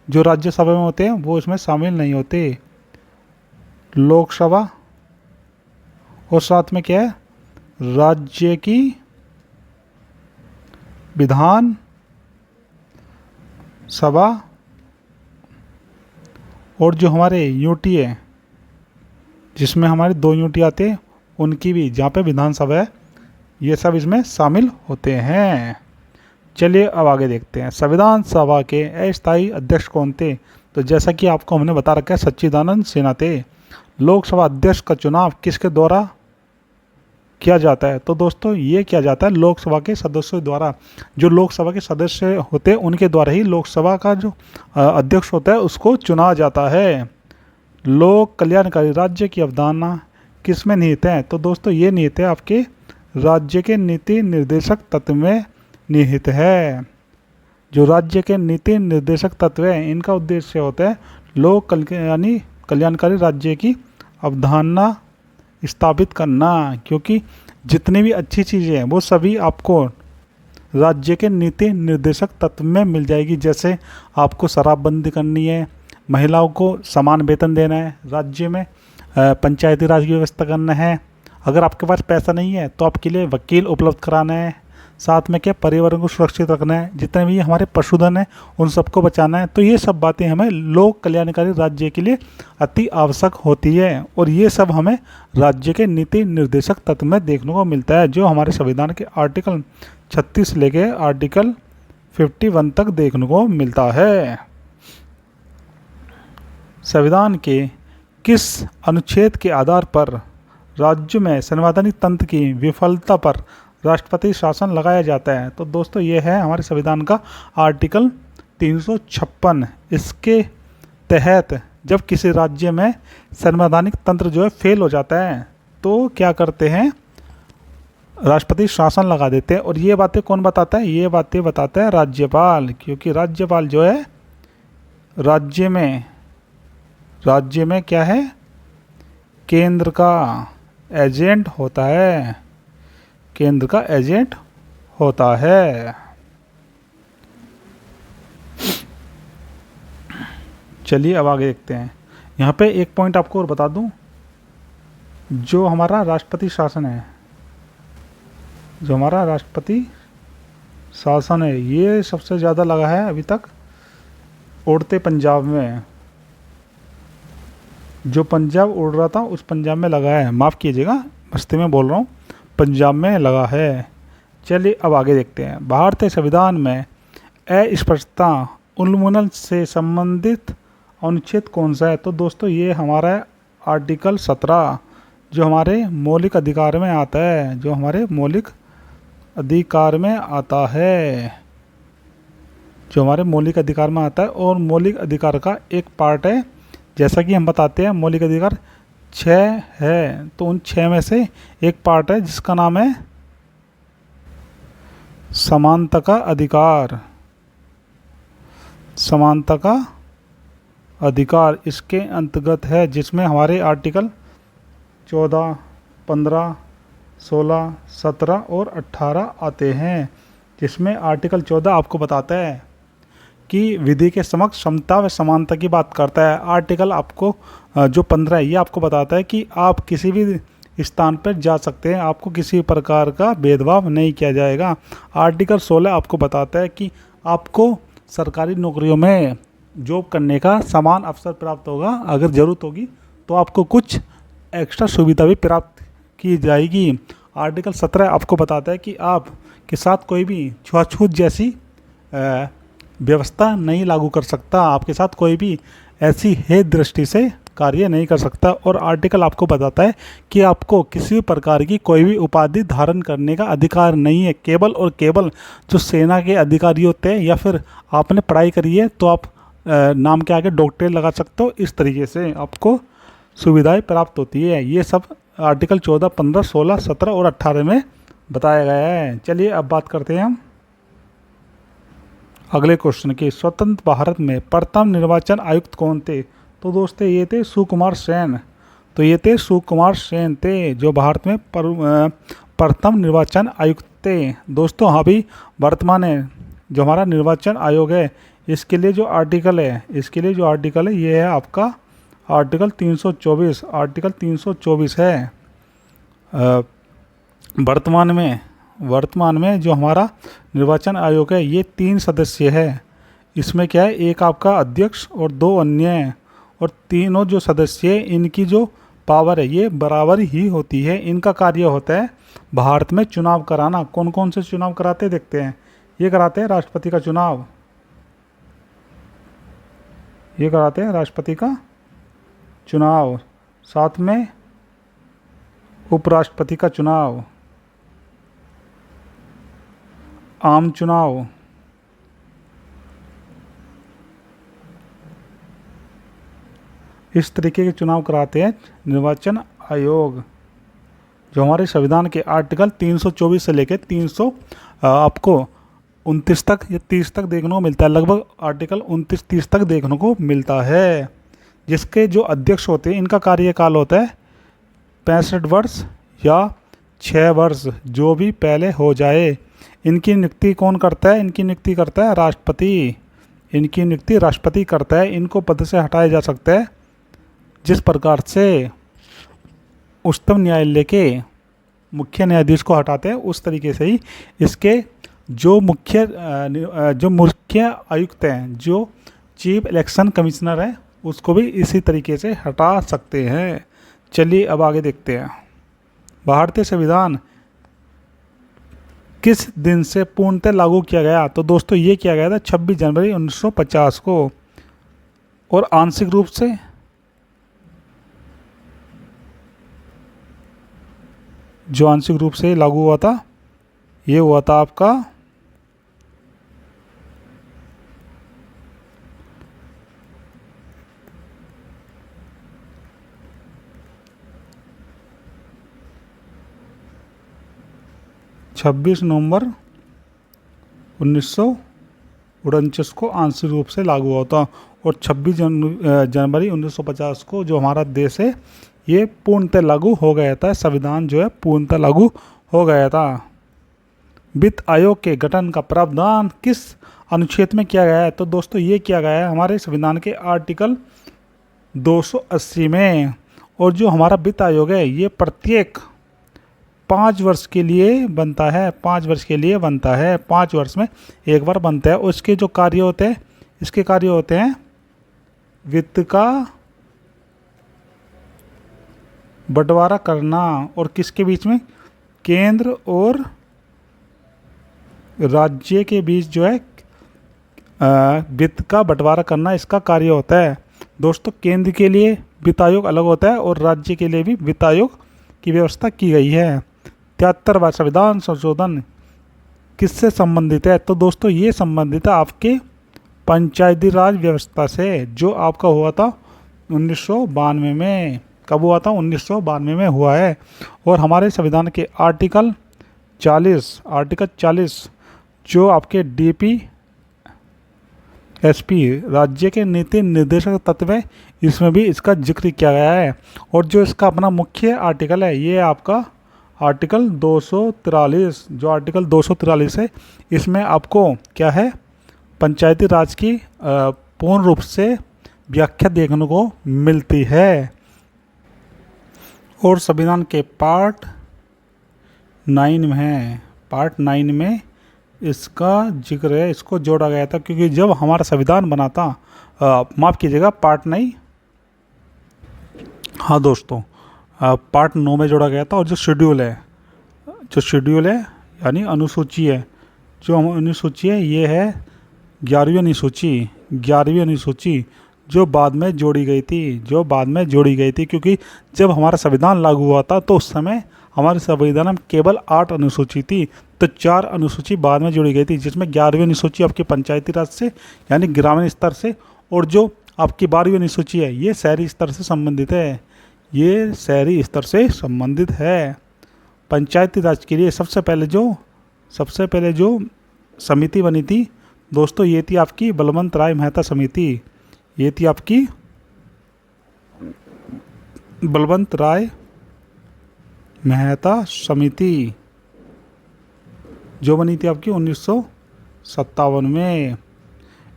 जो राज्यसभा में होते हैं वो इसमें शामिल नहीं होते। लोकसभा और साथ में क्या है, राज्य की विधान सभा और जो हमारे यूटी है, जिसमें हमारे 2 यूटी आते हैं, उनकी भी, जहाँ पे विधानसभा है, ये सब इसमें शामिल होते हैं। चलिए अब आगे देखते हैं। संविधान सभा के अस्थायी अध्यक्ष कौन थे? तो जैसा कि आपको हमने बता रखा है, सच्चिदानंद सिन्हा थे। लोकसभा अध्यक्ष का चुनाव किसके द्वारा किया जाता है? तो दोस्तों ये किया जाता है लोकसभा के सदस्यों द्वारा। जो लोकसभा के सदस्य होते हैं उनके द्वारा ही लोकसभा का जो अध्यक्ष होता है उसको चुना जाता है। लोक कल्याणकारी राज्य की अवधारणा किस में निहित है? तो दोस्तों ये निहित है आपके राज्य के नीति निर्देशक तत्व में निहित है। जो राज्य के नीति निर्देशक तत्व है, इनका उद्देश्य होता है लोक कल्याणकारी राज्य की अवधारणा स्थापित करना। क्योंकि जितनी भी अच्छी चीज़ें हैं वो सभी आपको राज्य के नीति निर्देशक तत्व में मिल जाएगी। जैसे आपको शराबबंदी करनी है, महिलाओं को समान वेतन देना है, राज्य में पंचायती राज की व्यवस्था करना है, अगर आपके पास पैसा नहीं है तो आपके लिए वकील उपलब्ध कराना है, साथ में क्या पर्यावरण को सुरक्षित रखना है, जितने भी हमारे पशुधन है उन सबको बचाना है। तो ये सब बातें हमें लोक कल्याणकारी राज्य के लिए अति आवश्यक होती है और ये सब हमें राज्य के नीति निर्देशक तत्व में देखने को मिलता है, जो हमारे संविधान के आर्टिकल 36 लेके आर्टिकल 51 तक देखने को मिलता है। संविधान के किस अनुच्छेद के आधार पर राज्य में संवैधानिक तंत्र की विफलता पर राष्ट्रपति शासन लगाया जाता है? तो दोस्तों ये है हमारे संविधान का आर्टिकल 356। इसके तहत जब किसी राज्य में संवैधानिक तंत्र जो है फेल हो जाता है तो क्या करते हैं, राष्ट्रपति शासन लगा देते हैं। और ये बातें कौन बताता है? ये बातें बताता है राज्यपाल। क्योंकि राज्यपाल जो है राज्य में क्या है, केंद्र का एजेंट होता है, केंद्र का एजेंट होता है। चलिए अब आगे देखते हैं। यहाँ पे एक पॉइंट आपको और बता दूं, जो हमारा राष्ट्रपति शासन है, जो हमारा राष्ट्रपति शासन है, ये सबसे ज़्यादा लगा है अभी तक उड़ते पंजाब में। जो पंजाब उड़ रहा था उस पंजाब में लगा है, माफ़ कीजिएगा मस्ती में बोल रहा हूँ, पंजाब में लगा है। चलिए अब आगे देखते हैं। भारतीय संविधान में अस्पष्टता उल्लंघन से संबंधित अनुच्छेद कौन सा है? तो दोस्तों ये हमारा आर्टिकल 17, जो हमारे मौलिक अधिकार में आता है, जो हमारे मौलिक अधिकार में आता है। जो हमारे मौलिक अधिकार में आता है, और मौलिक अधिकार का एक पार्ट है, जैसा कि हम बताते हैं मौलिक अधिकार 6 है, तो उन 6 में से एक पार्ट है जिसका नाम है समानता का अधिकार। समानता का अधिकार इसके अंतर्गत है, जिसमें हमारे आर्टिकल 14, 15, 16, 17 और 18 आते हैं। जिसमें आर्टिकल 14 आपको बताता है कि विधि के समक्ष समता व समानता की बात करता है। आर्टिकल आपको जो 15 है ये आपको बताता है कि आप किसी भी स्थान पर जा सकते हैं, आपको किसी प्रकार का भेदभाव नहीं किया जाएगा। आर्टिकल 16 आपको बताता है कि आपको सरकारी नौकरियों में जॉब करने का समान अवसर प्राप्त होगा, अगर ज़रूरत होगी तो आपको कुछ एक्स्ट्रा सुविधा भी प्राप्त की जाएगी। आर्टिकल 17 आपको बताता है कि आप के साथ कोई भी छुआछूत जैसी व्यवस्था नहीं लागू कर सकता, आपके साथ कोई भी ऐसी हेय दृष्टि से कार्य नहीं कर सकता। और आर्टिकल आपको बताता है कि आपको किसी भी प्रकार की कोई भी उपाधि धारण करने का अधिकार नहीं है। केवल और केवल जो सेना के अधिकारी होते हैं, या फिर आपने पढ़ाई करी है तो आप नाम के आगे डॉक्टर लगा सकते हो। इस तरीके से आपको सुविधाएं प्राप्त होती है। ये सब आर्टिकल 14, 15, 16, 17 और 18 में बताया गया है। चलिए अब बात करते हैं हम अगले क्वेश्चन की। स्वतंत्र भारत में प्रथम निर्वाचन आयुक्त कौन थे? तो दोस्तों ये थे सुकुमार सेन। तो ये थे सुकुमार सेन थे जो भारत में प्रथम निर्वाचन आयुक्त थे। दोस्तों अभी वर्तमान है जो हमारा निर्वाचन आयोग है, इसके लिए जो आर्टिकल है ये है आपका आर्टिकल 324। आर्टिकल 324 है। वर्तमान में जो हमारा निर्वाचन आयोग है ये 3 सदस्य है। इसमें क्या है, एक आपका अध्यक्ष और 2 अन्य हैं, और तीनों जो सदस्य हैं इनकी जो पावर है ये बराबर ही होती है। इनका कार्य होता है भारत में चुनाव कराना। कौन कौन से चुनाव कराते हैं देखते हैं। ये कराते हैं राष्ट्रपति का चुनाव, ये कराते हैं राष्ट्रपति का चुनाव, साथ में उपराष्ट्रपति का चुनाव, आम चुनाव, इस तरीके के चुनाव कराते हैं निर्वाचन आयोग। जो हमारे संविधान के आर्टिकल 324 से लेकर 300 आपको 29 तक या 30 तक देखने को मिलता है, लगभग आर्टिकल 29-30 तक देखने को मिलता है। जिसके जो अध्यक्ष होते हैं इनका कार्यकाल होता है 65 वर्ष या 6 वर्ष, जो भी पहले हो जाए। इनकी नियुक्ति कौन करता है? इनकी नियुक्ति करता है राष्ट्रपति। इनकी नियुक्ति राष्ट्रपति करता है। इनको पद से हटाया जा सकता है जिस प्रकार से उच्चतम न्यायालय के मुख्य न्यायाधीश को हटाते हैं, उस तरीके से ही इसके जो मुख्य आयुक्त हैं, जो चीफ इलेक्शन कमिश्नर है, उसको भी इसी तरीके से हटा सकते हैं। चलिए अब आगे देखते हैं। भारतीय संविधान किस दिन से पूर्णतः लागू किया गया? तो दोस्तों ये किया गया था 26 जनवरी 1950 को, और आंशिक रूप से जो आंशिक रूप से लागू हुआ था ये हुआ था आपका 26 नवंबर 1949 को आंशिक रूप से लागू हुआ था, और 26 जनवरी 1950 को जो हमारा देश है ये पूर्णतः लागू हो गया था। संविधान जो है पूर्णतः लागू हो गया था। वित्त आयोग के गठन का प्रावधान किस अनुच्छेद में किया गया है? तो दोस्तों ये किया गया है हमारे संविधान के आर्टिकल 280 में। और जो हमारा वित्त आयोग है ये प्रत्येक 5 वर्ष के लिए बनता है। 5 वर्ष के लिए बनता है, 5 वर्ष में एक बार बनता है। और इसके जो कार्य होते हैं, इसके कार्य होते हैं वित्त का बंटवारा करना, और किसके बीच में? केंद्र और राज्य के बीच जो है वित्त का बंटवारा करना, इसका कार्य होता है। दोस्तों केंद्र के लिए वित्त आयोग अलग होता है और राज्य के लिए भी वित्त आयोग की व्यवस्था की गई है। 73वां संविधान संशोधन किससे संबंधित है? तो दोस्तों ये संबंधित है आपके पंचायती राज व्यवस्था से, जो आपका हुआ था 1992 में। कब हुआ था? 1992 में हुआ है। और हमारे संविधान के आर्टिकल 40 जो आपके डीपी एसपी राज्य के नीति निर्देशक तत्व है, इसमें भी इसका जिक्र किया गया है। और जो इसका अपना मुख्य आर्टिकल है, ये आपका आर्टिकल 243, जो आर्टिकल 243 है, इसमें आपको क्या है, पंचायती राज की पूर्ण रूप से व्याख्या देखने को मिलती है। और संविधान के पार्ट 9 में है, पार्ट 9 में इसका जिक्र है, इसको जोड़ा गया था क्योंकि जब हमारा संविधान बना था, माफ़ कीजिएगा, पार्ट नहीं, हाँ दोस्तों, पार्ट 9 में जोड़ा गया था। और जो शेड्यूल है यानी अनुसूची है, जो अनुसूची है ये है 11वीं अनुसूची जो बाद में जोड़ी गई थी, क्योंकि जब हमारा संविधान लागू हुआ था तो उस समय हमारे संविधान में केवल 8 अनुसूची थी, तो 4 अनुसूची बाद में जोड़ी गई थी, जिसमें 11वीं अनुसूची आपकी पंचायती राज से यानी ग्रामीण स्तर से, और जो आपकी 12वीं अनुसूची है ये शहरी स्तर से संबंधित है। पंचायती राज के लिए सबसे पहले जो समिति बनी थी दोस्तों, ये थी आपकी बलवंत राय मेहता समिति। ये थी आपकी बलवंत राय मेहता समिति, जो बनी थी आपकी 1957 में।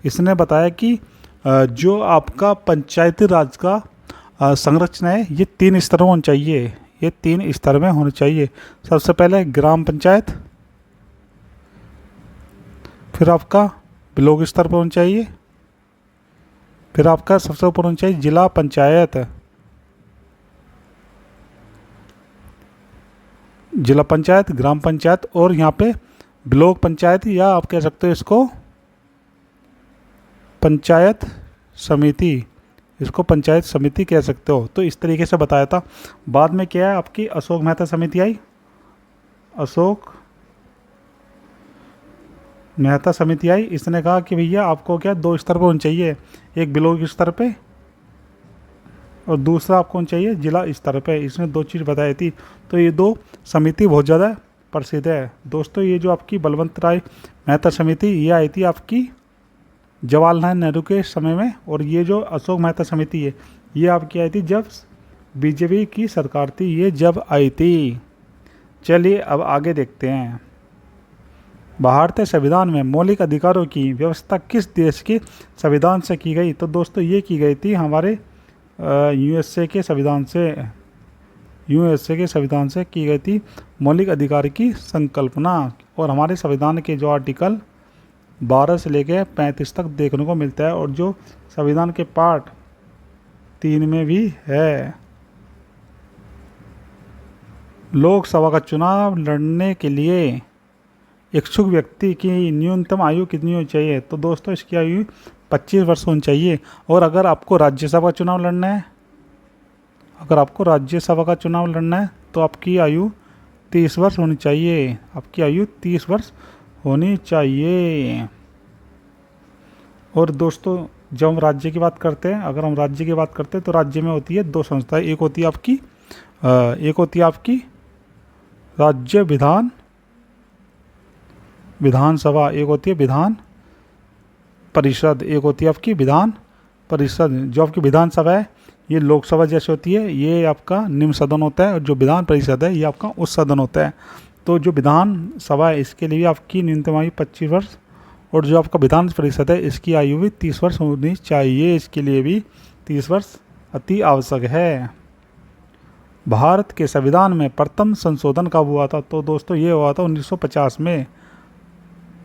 इसने बताया कि जो आपका पंचायती राज का संरचना है, ये 3 स्तर में होना चाहिए। सबसे पहले ग्राम पंचायत, फिर आपका ब्लॉक स्तर पर होना चाहिए, फिर आपका सबसे ऊपर होना चाहिए जिला पंचायत, ग्राम पंचायत, और यहाँ पे ब्लॉक पंचायत, या आप कह सकते हो इसको पंचायत समिति कह सकते हो। तो इस तरीके से बताया था। बाद में क्या है, आपकी अशोक मेहता समिति आई। इसने कहा कि भैया आपको क्या 2 स्तर पर होना चाहिए, एक ब्लॉक स्तर पे और दूसरा आपको होना चाहिए जिला स्तर पे। इसने 2 चीज़ बताई थी। तो ये 2 समिति बहुत ज़्यादा प्रसिद्ध है दोस्तों। ये जो आपकी बलवंत राय मेहता समिति, ये आई थी आपकी जवाहरलाल नेहरू के समय में, और ये जो अशोक मेहता समिति है, ये आपकी आई थी जब बीजेपी की सरकार थी, ये जब आई थी। चलिए अब आगे देखते हैं। भारतीय संविधान में मौलिक अधिकारों की व्यवस्था किस देश के संविधान से की गई? तो दोस्तों ये की गई थी हमारे यूएसए के संविधान से की गई थी मौलिक अधिकार की संकल्पना। और हमारे संविधान के जो आर्टिकल 12 से लेकर 35 तक देखने को मिलता है, और जो संविधान के पार्ट 3 में भी है। लोकसभा का चुनाव लड़ने के लिए इच्छुक व्यक्ति की न्यूनतम आयु कितनी होनी चाहिए? तो दोस्तों इसकी आयु 25 वर्ष होनी चाहिए। और अगर आपको राज्यसभा का चुनाव लड़ना है, तो आपकी आयु 30 वर्ष होनी चाहिए। और दोस्तों जब हम राज्य की बात करते हैं, तो राज्य में होती है 2 संस्थाएं। एक होती है आपकी राज्य विधानसभा, एक होती है विधान परिषद, एक होती है आपकी विधान परिषद। जो आपकी विधानसभा है ये लोकसभा जैसे होती है, ये आपका निम्न सदन होता है, और जो विधान परिषद है ये आपका उच्च सदन होता है। तो जो विधानसभा है इसके लिए भी आपकी न्यूनतम आयु 25 वर्ष, और जो आपका विधान परिषद है इसकी आयु भी 30 वर्ष होनी चाहिए। इसके लिए भी 30 वर्ष अति आवश्यक है। भारत के संविधान में प्रथम संशोधन कब हुआ था? तो दोस्तों ये हुआ था 1950 में।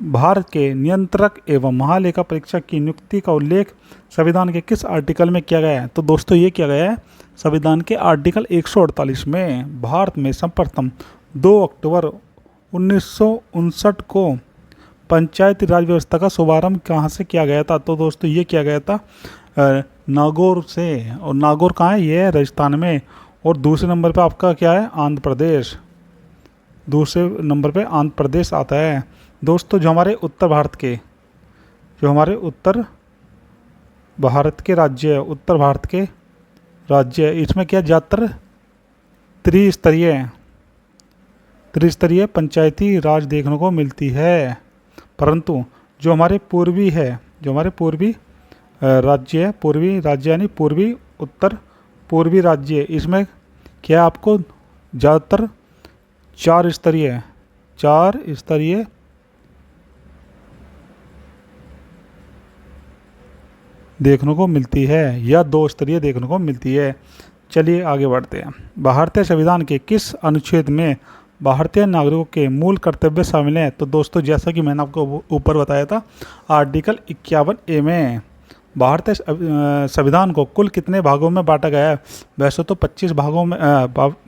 भारत के नियंत्रक एवं महालेखा परीक्षक की नियुक्ति का उल्लेख संविधान के किस आर्टिकल में किया गया है? तो दोस्तों ये किया गया है संविधान के आर्टिकल 148 में। भारत में सर्वप्रथम 2 अक्टूबर 1959 को पंचायती राज व्यवस्था का शुभारंभ कहाँ से किया गया था? तो दोस्तों ये किया गया था नागौर से। और नागौर कहाँ है? ये है राजस्थान में। और दूसरे नंबर पे आपका क्या है? आंध्र प्रदेश आता है। दोस्तों जो हमारे उत्तर भारत के जो हमारे उत्तर भारत के राज्य है, उत्तर भारत के राज्य है, इसमें क्या ज़्यादातर त्रिस्तरीय पंचायती राज देखने को मिलती है। परंतु जो हमारे पूर्वी है, जो हमारे पूर्वी राज्य है, पूर्वी राज्य यानी पूर्वी उत्तर पूर्वी राज्य, इसमें क्या आपको ज़्यादातर चार स्तरीय देखने को मिलती है या 2 स्तरीय देखने को मिलती है। चलिए आगे बढ़ते हैं। भारतीय संविधान के किस अनुच्छेद में भारतीय नागरिकों के मूल कर्तव्य शामिल हैं? तो दोस्तों जैसा कि मैंने आपको ऊपर बताया था, आर्टिकल 51A में भारतीय संविधान को कुल कितने भागों में बांटा गया है? वैसे तो 25 भागों में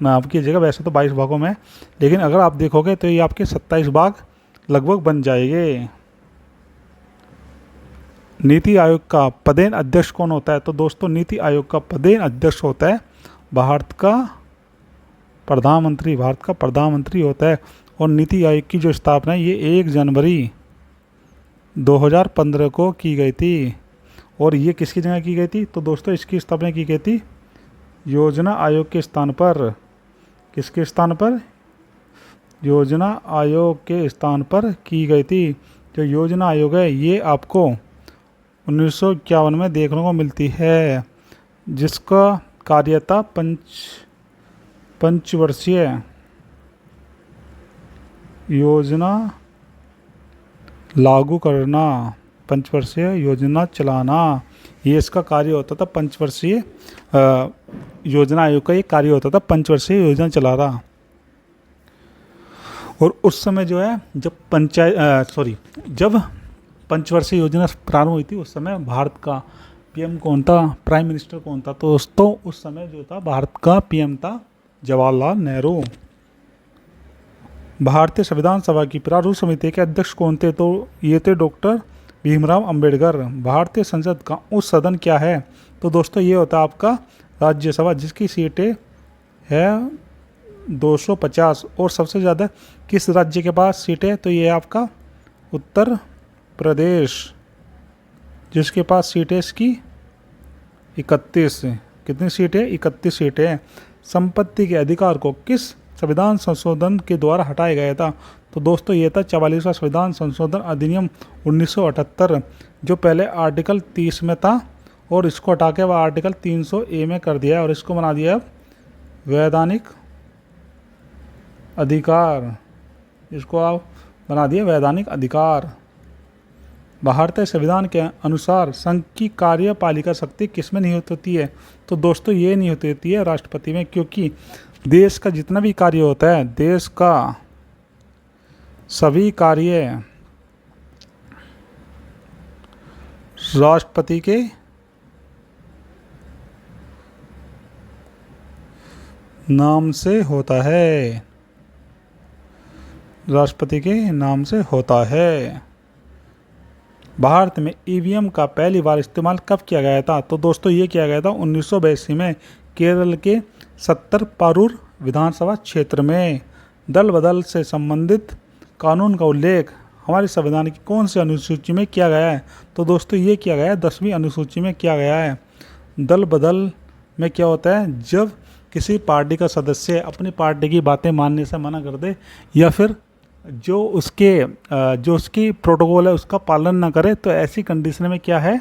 माफ़ कीजिएगा, वैसे तो 22 भागों में, लेकिन अगर आप देखोगे तो ये आपके 27 भाग लगभग बन जाएंगे। नीति आयोग का पदेन अध्यक्ष कौन होता है? तो दोस्तों नीति आयोग का पदेन अध्यक्ष होता है भारत का प्रधानमंत्री होता है। और नीति आयोग की जो स्थापना है ये 1 जनवरी 2015 को की गई थी। और ये किसकी जगह की गई थी? तो दोस्तों इसकी स्थापना की गई थी योजना आयोग के स्थान पर। किसके स्थान पर? योजना आयोग के स्थान पर की गई थी। जो योजना आयोग है ये आपको 1951 में देखने को मिलती है, जिसका कार्यता पंचवर्षीय योजना लागू करना, पंचवर्षीय योजना चलाना, ये इसका कार्य होता था। पंचवर्षीय योजना आयोग का ये कार्य होता था, पंचवर्षीय योजना चला रहा। और उस समय जो है जब पंचवर्षीय योजना प्रारंभ हुई थी, उस समय भारत का पीएम कौन था? प्राइम मिनिस्टर कौन था? तो दोस्तों उस समय जो था भारत का पीएम था जवाहरलाल नेहरू। भारतीय संविधान सभा की प्रारूप समिति के अध्यक्ष कौन थे? तो ये थे डॉक्टर भीमराव अंबेडकर। भारतीय संसद का उच्च सदन क्या है? तो दोस्तों ये होता है आपका राज्यसभा, जिसकी सीटें है 250। और सबसे ज़्यादा किस राज्य के पास सीटें? तो ये है आपका उत्तर प्रदेश, जिसके पास सीटें इसकी 31। कितनी सीटें? 31 सीटें। संपत्ति के अधिकार को किस संविधान संशोधन के द्वारा हटाया गया था? तो दोस्तों ये था 44वां संविधान संशोधन अधिनियम 1978, जो पहले आर्टिकल 30 में था और इसको हटा के वह आर्टिकल 300A में कर दिया है और इसको बना दिया वैधानिक अधिकार। इसको आप बना दिया वैधानिक अधिकार। भारतीय संविधान के अनुसार संघ की कार्यपालिका शक्ति किसमें निहित होती है? तो दोस्तों ये निहित होती है राष्ट्रपति में, क्योंकि देश का जितना भी कार्य होता है, देश का सभी कार्य राष्ट्रपति के नाम से होता है, राष्ट्रपति के नाम से होता है। भारत में ईवीएम का पहली बार इस्तेमाल कब किया गया था? तो दोस्तों ये किया गया था 1982 में केरल के 70 पारूर विधानसभा क्षेत्र में। दल बदल से संबंधित कानून का उल्लेख हमारे संविधान की कौन सी अनुसूची में किया गया है? तो दोस्तों ये किया गया है 10वीं अनुसूची में किया गया है। दल बदल में क्या होता है? जब किसी पार्टी का सदस्य अपनी पार्टी की बातें मानने से मना कर दे या फिर जो उसकी प्रोटोकॉल है उसका पालन ना करे, तो ऐसी कंडीशन में क्या है,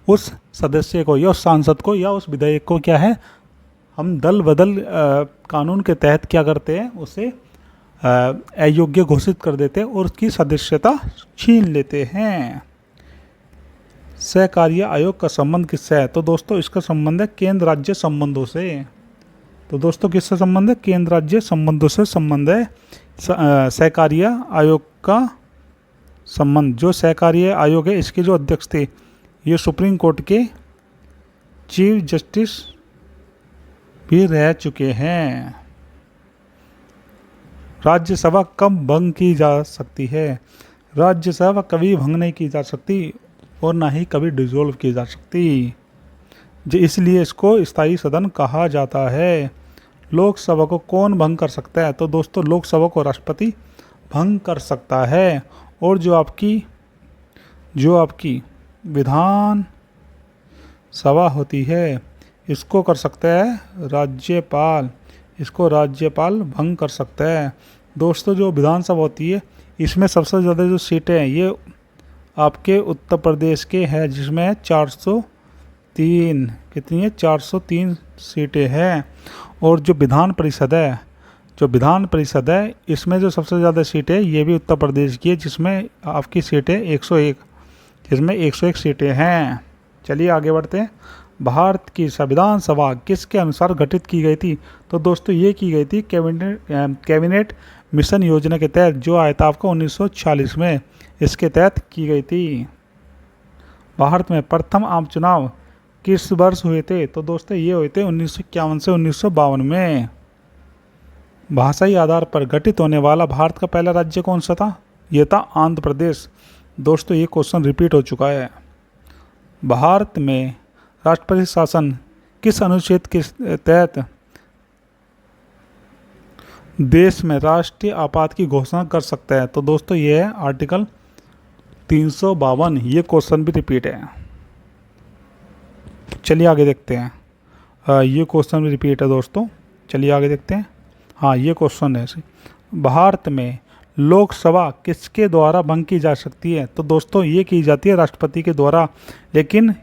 उस सदस्य को या उस सांसद को या उस विधायक को क्या है, हम दल बदल कानून के तहत क्या करते हैं, उसे अयोग्य घोषित कर देते हैं और उसकी सदस्यता छीन लेते हैं। सहकार्य आयोग का संबंध किससे है? तो दोस्तों इसका संबंध है केंद्र राज्य संबंधों से। तो दोस्तों किससे संबंध है? केंद्र राज्य संबंधों से संबंध है सहकार्य आयोग का संबंध। जो सहकार्य आयोग है इसके जो अध्यक्ष थे ये सुप्रीम कोर्ट के चीफ जस्टिस भी रह चुके हैं। राज्यसभा कब भंग की जा सकती है? राज्यसभा कभी भंग नहीं की जा सकती और ना ही कभी डिसॉल्व की जा सकती, इसलिए इसको स्थायी सदन कहा जाता है। लोकसभा को कौन भंग कर सकता है? तो दोस्तों लोकसभा को राष्ट्रपति भंग कर सकता है। और जो आपकी जो आपकी विधान सभा होती है इसको कर सकता है राज्यपाल, इसको राज्यपाल भंग कर सकता है। दोस्तों जो विधानसभा होती है इसमें सबसे ज़्यादा जो सीटें हैं ये आपके उत्तर प्रदेश के हैं, जिसमें 403, कितनी है, 403 सीटें हैं। और जो विधान परिषद है, जो विधान परिषद है इसमें जो सबसे ज़्यादा सीटें है ये भी उत्तर प्रदेश की है, जिसमें आपकी सीटें 101, जिसमें 101 सीटें हैं। चलिए आगे बढ़ते हैं। भारत की संविधान सभा किसके अनुसार गठित की गई थी? तो दोस्तों ये की गई थी कैबिनेट मिशन योजना के तहत, जो आया था आपको 1946 में, इसके तहत की गई थी। भारत में प्रथम आम चुनाव किस वर्ष हुए थे? तो दोस्तों ये हुए थे 1951 से 1952 में। भाषाई आधार पर गठित होने वाला भारत का पहला राज्य कौन सा था? ये था आंध्र प्रदेश। दोस्तों ये क्वेश्चन रिपीट हो चुका है। भारत में राष्ट्रपति शासन किस अनुच्छेद के तहत देश में राष्ट्रीय आपात की घोषणा कर सकता है? तो दोस्तों ये है आर्टिकल 352। ये क्वेश्चन भी रिपीट है। चलिए आगे देखते हैं। ये क्वेश्चन भी रिपीट है दोस्तों। चलिए आगे देखते हैं। हाँ ये क्वेश्चन है, भारत में लोकसभा किसके द्वारा भंग की जा सकती है? तो दोस्तों ये की जाती है राष्ट्रपति के द्वारा, लेकिन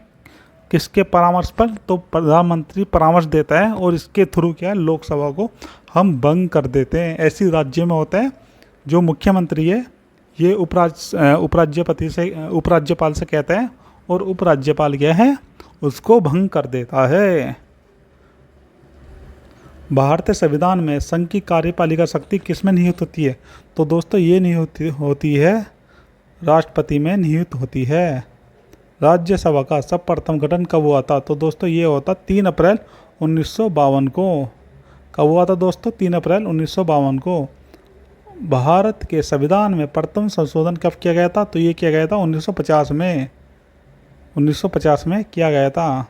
किसके परामर्श पर? तो प्रधानमंत्री परामर्श देता है और इसके थ्रू क्या है, लोकसभा को हम भंग कर देते हैं। ऐसी राज्य में होता है जो मुख्यमंत्री है ये उपराज्यपाल से कहता है और उपराज्यपाल क्या है, उसको भंग कर देता है। भारतीय संविधान में संघ की कार्यपालिका शक्ति किसमें निहित होती है? तो दोस्तों ये निहित होती है राष्ट्रपति में निहित होती है। राज्यसभा का सर्वप्रथम गठन कब हुआ था? तो दोस्तों ये होता 3 अप्रैल 1952 को। कब हुआ था दोस्तों? 3 अप्रैल 1952 को। भारत के संविधान में प्रथम संशोधन कब किया गया था? तो ये किया गया था 1950 में। 1950 में किया गया था।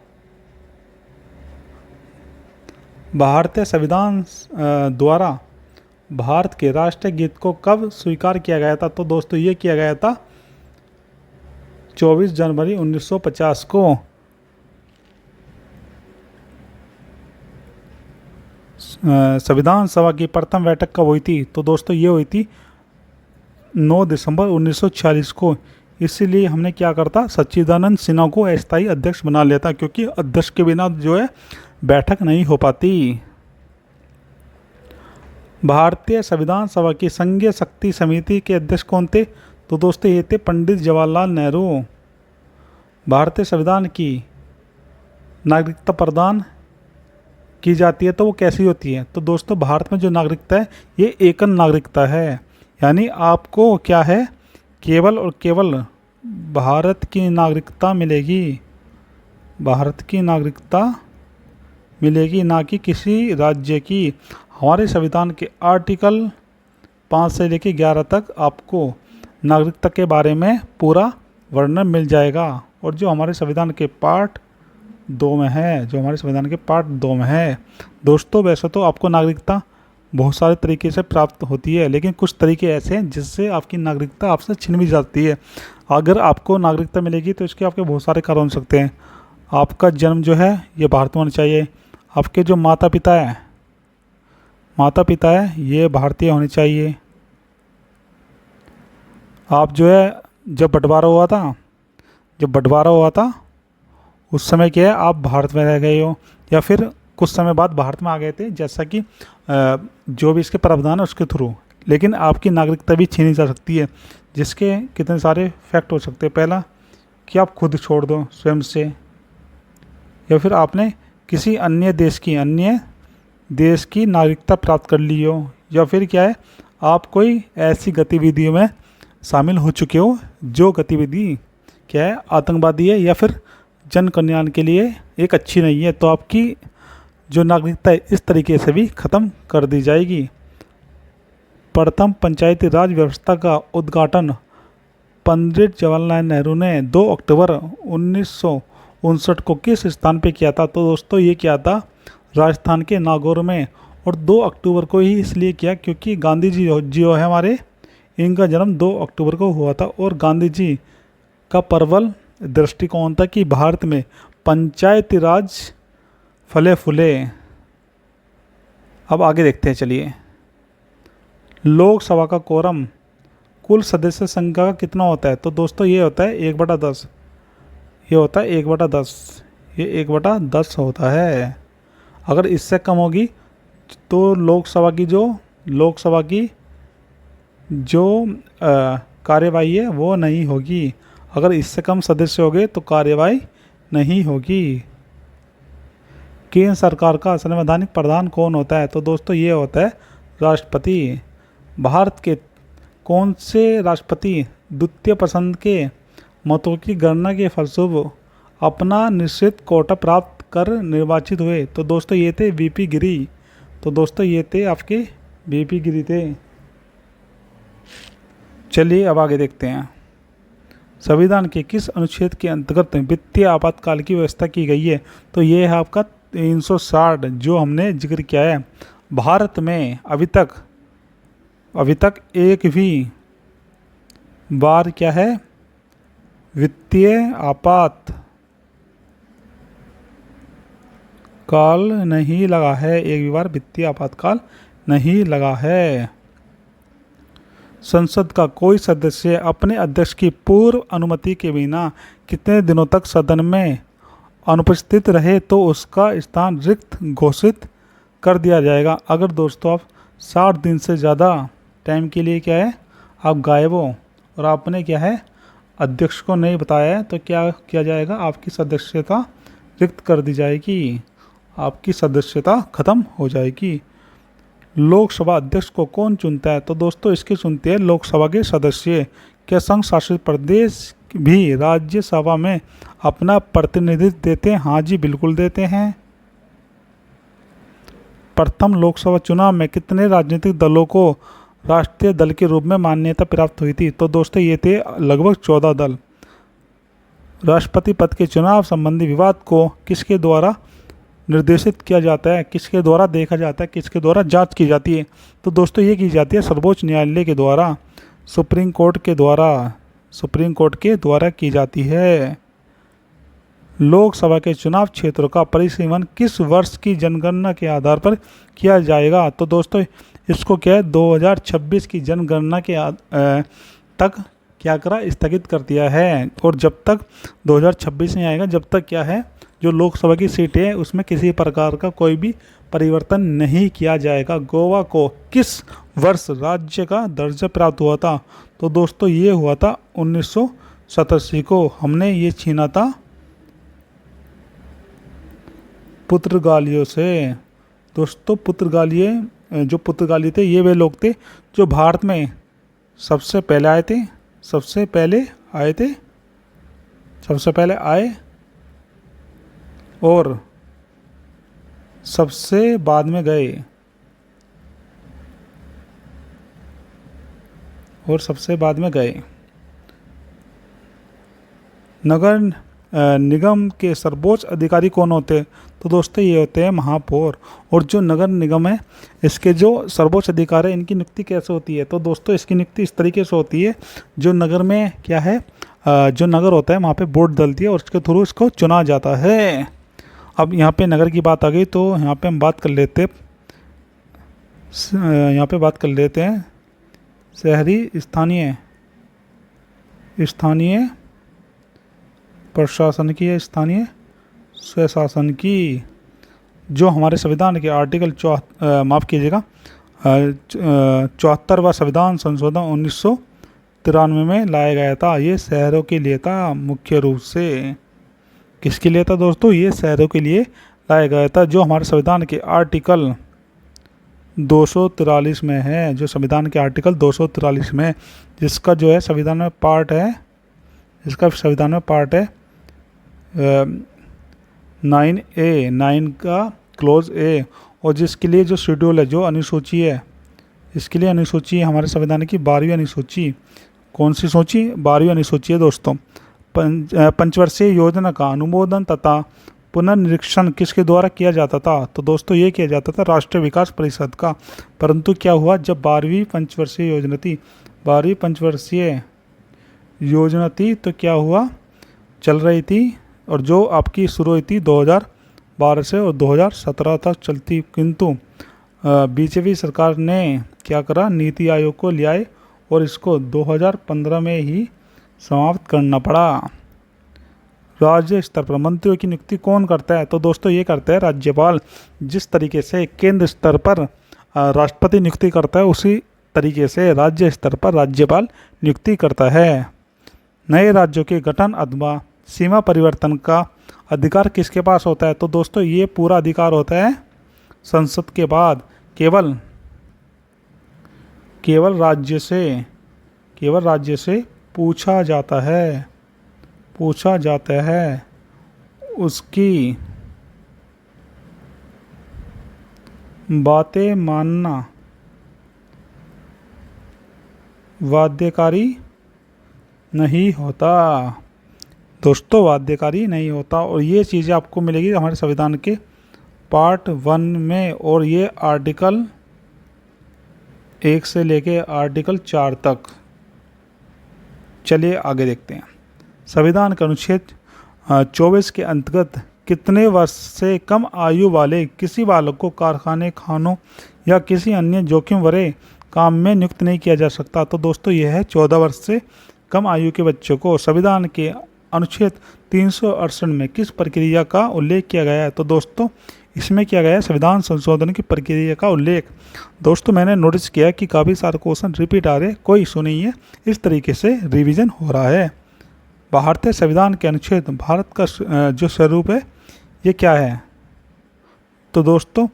भारतीय संविधान द्वारा भारत के राष्ट्रीय गीत को कब स्वीकार किया गया था? तो दोस्तों ये किया गया था 24 जनवरी 1950 को। संविधान सभा की प्रथम बैठक कब हुई थी? तो दोस्तों ये हुई थी 9 दिसंबर 1946 को। इसीलिए हमने क्या करता, सच्चिदानंद सिन्हा को अस्थायी अध्यक्ष बना लिया था, क्योंकि अध्यक्ष के बिना जो है बैठक नहीं हो पाती। भारतीय संविधान सभा की संघीय शक्ति समिति के अध्यक्ष कौन थे? तो दोस्तों ये थे पंडित जवाहरलाल नेहरू। भारतीय संविधान की नागरिकता प्रदान की जाती है तो वो कैसी होती है? तो दोस्तों भारत में जो नागरिकता है ये एकल नागरिकता है, यानी आपको क्या है, केवल और केवल भारत की नागरिकता मिलेगी। भारत की नागरिकता मिलेगी, ना कि किसी राज्य की। हमारे संविधान के आर्टिकल 5 से लेकर 11 तक आपको नागरिकता के बारे में पूरा वर्णन मिल जाएगा। और जो हमारे संविधान के पार्ट 2 में है, जो हमारे संविधान के पार्ट 2 में है। दोस्तों वैसे तो आपको नागरिकता बहुत सारे तरीके से प्राप्त होती है, लेकिन कुछ तरीके ऐसे हैं जिससे आपकी नागरिकता आपसे छिन भी जाती है। अगर आपको नागरिकता मिलेगी तो इसके आपके बहुत सारे कारण हो सकते हैं। आपका जन्म जो है ये भारत में होना चाहिए। आपके जो माता पिता है ये भारतीय होने चाहिए। आप जो है जब बंटवारा हुआ था उस समय क्या है, आप भारत में रह गए हो, या फिर कुछ समय बाद भारत में आ गए थे, जैसा कि जो भी इसके प्रावधान है उसके थ्रू। लेकिन आपकी नागरिकता भी छीनी जा सकती है, जिसके कितने सारे फैक्ट हो सकते हैं। पहला कि आप खुद छोड़ दो स्वयं से, या फिर आपने किसी अन्य देश की नागरिकता प्राप्त कर ली हो, या फिर क्या है, आप कोई ऐसी गतिविधियों में शामिल हो चुके हो जो गतिविधि क्या है, आतंकवादी है या फिर जन कल्याण के लिए एक अच्छी नहीं है, तो आपकी जो नागरिकता है इस तरीके से भी ख़त्म कर दी जाएगी। प्रथम पंचायती राज व्यवस्था का उद्घाटन पंडित जवाहरलाल नेहरू ने 2 अक्टूबर 1959 को किस स्थान पे किया था? तो दोस्तों ये किया था राजस्थान के नागौर में। और 2 अक्टूबर को ही इसलिए किया क्योंकि गांधी जी जो है हमारे, इनका जन्म 2 अक्टूबर को हुआ था। और गांधी जी का प्रबल दृष्टिकोण था कि भारत में पंचायती राज फले फूले। अब आगे देखते हैं, चलिए। लोकसभा का कोरम कुल सदस्य संख्या का कितना होता है? तो दोस्तों ये होता है 1/10। ये होता है 1/10। ये 1/10 होता है। अगर इससे कम होगी तो लोकसभा की जो कार्यवाही है वो नहीं होगी। अगर इससे कम सदस्य हो गए तो कार्यवाही नहीं होगी। केंद्र सरकार का संवैधानिक प्रधान कौन होता है? तो दोस्तों ये होता है राष्ट्रपति। भारत के कौन से राष्ट्रपति द्वितीय पसंद के मतों की गणना के फलस्वरूप अपना निश्चित कोटा प्राप्त कर निर्वाचित हुए? तो दोस्तों ये थे वीपी गिरी। तो दोस्तों ये थे आपके वीपी गिरी थे। चलिए अब आगे देखते हैं। संविधान के किस अनुच्छेद के अंतर्गत वित्तीय आपातकाल की व्यवस्था की गई है? तो ये है आपका 360, जो हमने जिक्र किया है। भारत में अभी तक एक भी बार क्या है, वित्तीय आपात काल नहीं लगा है। एक भी बार वित्तीय आपातकाल नहीं लगा है। संसद का कोई सदस्य अपने अध्यक्ष की पूर्व अनुमति के बिना कितने दिनों तक सदन में अनुपस्थित रहे तो उसका स्थान रिक्त घोषित कर दिया जाएगा? अगर दोस्तों आप 60 दिन से ज़्यादा टाइम के लिए क्या है, आप गायब हो और आपने क्या है, अध्यक्ष को नहीं बताया है, तो क्या किया जाएगा? आपकी सदस्यता रिक्त कर दी जाएगी। आपकी सदस्यता खत्म हो जाएगी। लोकसभा अध्यक्ष को कौन चुनता है? तो दोस्तों इसके चुनते हैं लोकसभा के सदस्य। क्या संघ शासित प्रदेश भी राज्यसभा में अपना प्रतिनिधित्व देते हैं? हाँ जी, बिल्कुल देते हैं। प्रथम लोकसभा चुनाव में कितने राजनीतिक दलों को राष्ट्रीय दल के रूप में मान्यता प्राप्त हुई थी? तो दोस्तों ये थे लगभग 14 दल। राष्ट्रपति पद के चुनाव संबंधी विवाद को किसके द्वारा निर्देशित किया जाता है? किसके द्वारा देखा जाता है? किसके द्वारा जांच की जाती है? तो दोस्तों ये की जाती है सर्वोच्च न्यायालय के द्वारा, सुप्रीम कोर्ट के द्वारा की जाती है। लोकसभा के चुनाव क्षेत्रों का परिसीमन किस वर्ष की जनगणना के आधार पर किया जाएगा? तो दोस्तों इसको क्या है, 2026 की जनगणना के तक क्या करा, स्थगित कर दिया है। और जब तक 2026 नहीं आएगा, जब तक क्या है, जो लोकसभा की सीटें हैं उसमें किसी प्रकार का कोई भी परिवर्तन नहीं किया जाएगा। गोवा को किस वर्ष राज्य का दर्जा प्राप्त हुआ था? तो दोस्तों ये हुआ था 1987 को। हमने ये छीना था पुर्तगालियों से। दोस्तों जो पुर्तगाली थे, ये वे लोग थे जो भारत में सबसे पहले आए और सबसे बाद में गए। नगर निगम के सर्वोच्च अधिकारी कौन होते हैं? तो दोस्तों ये होते हैं महापौर। और जो नगर निगम है, इसके जो सर्वोच्च अधिकारी है, इनकी नियुक्ति कैसे होती है? तो दोस्तों इसकी नियुक्ति इस तरीके से होती है, जो नगर में क्या है, जो नगर होता है वहाँ पे वोट डलती है और उसके थ्रू इसको चुना जाता है। अब यहाँ पे नगर की बात आ गई तो यहाँ पे हम बात कर लेते हैं शहरी स्थानीय प्रशासन की, स्थानीय स्वशासन की, जो हमारे संविधान के आर्टिकल 74वां संविधान संशोधन 1993 में लाया गया था। ये शहरों के लिए था मुख्य रूप से। किसके लिए था दोस्तों? ये शहरों के लिए लाया गया था, जो हमारे संविधान के आर्टिकल 243 में है। जो संविधान के आर्टिकल 243 में, जिसका जो है संविधान में पार्ट है 9 का क्लोज ए, और जिसके लिए जो शेड्यूल है, जो अनुसूची है, इसके लिए अनुसूची है हमारे संविधान की 12वीं अनुसूची। कौन सी सूची? 12वीं अनुसूची है दोस्तों। पंचवर्षीय योजना का अनुमोदन तथा पुनर्निरीक्षण किसके द्वारा किया जाता था? तो दोस्तों ये किया जाता था राष्ट्रीय विकास परिषद का। परंतु क्या हुआ, जब 12वीं पंचवर्षीय योजना थी, 12वीं पंचवर्षीय योजना थी तो क्या हुआ, चल रही थी, और जो आपकी शुरू हुई थी 2012 से और 2017 तक चलती, किंतु बीजेपी सरकार ने क्या करा, नीति आयोग को ले आए और इसको 2015 में ही समाप्त करना पड़ा। राज्य स्तर पर मंत्रियों की नियुक्ति कौन करता है, तो दोस्तों ये करता है राज्यपाल। जिस तरीके से केंद्र स्तर पर राष्ट्रपति नियुक्ति करता है, उसी तरीके से राज्य स्तर पर राज्यपाल नियुक्ति करता है। नए राज्यों के गठन अथवा सीमा परिवर्तन का अधिकार किसके पास होता है, तो दोस्तों ये पूरा अधिकार होता है संसद के बाद केवल राज्य से पूछा जाता है। उसकी बातें मानना बाध्यकारी नहीं होता। दोस्तों बाध्यकारी नहीं होता, और ये चीज़ें आपको मिलेगी हमारे संविधान के पार्ट 1 में, और ये आर्टिकल 1 से लेके आर्टिकल 4 तक। चलिए आगे देखते हैं। संविधान के अनुच्छेद 24 के अंतर्गत कितने वर्ष से कम आयु वाले किसी बालक को कारखाने, खानों या किसी अन्य जोखिम भरे काम में नियुक्त नहीं किया जा सकता, तो दोस्तों यह है 14 वर्ष से कम आयु के बच्चों को। संविधान के अनुच्छेद 368 में किस प्रक्रिया का उल्लेख किया गया है, तो दोस्तों इसमें किया गया है संविधान संशोधन की प्रक्रिया का उल्लेख। दोस्तों मैंने नोटिस किया कि काफ़ी सारे क्वेश्चन रिपीट आ रहे, कोई इशू नहीं है, इस तरीके से रिवीजन हो रहा है। भारतीय संविधान के अनुच्छेद भारत का जो स्वरूप है ये क्या है, तो दोस्तों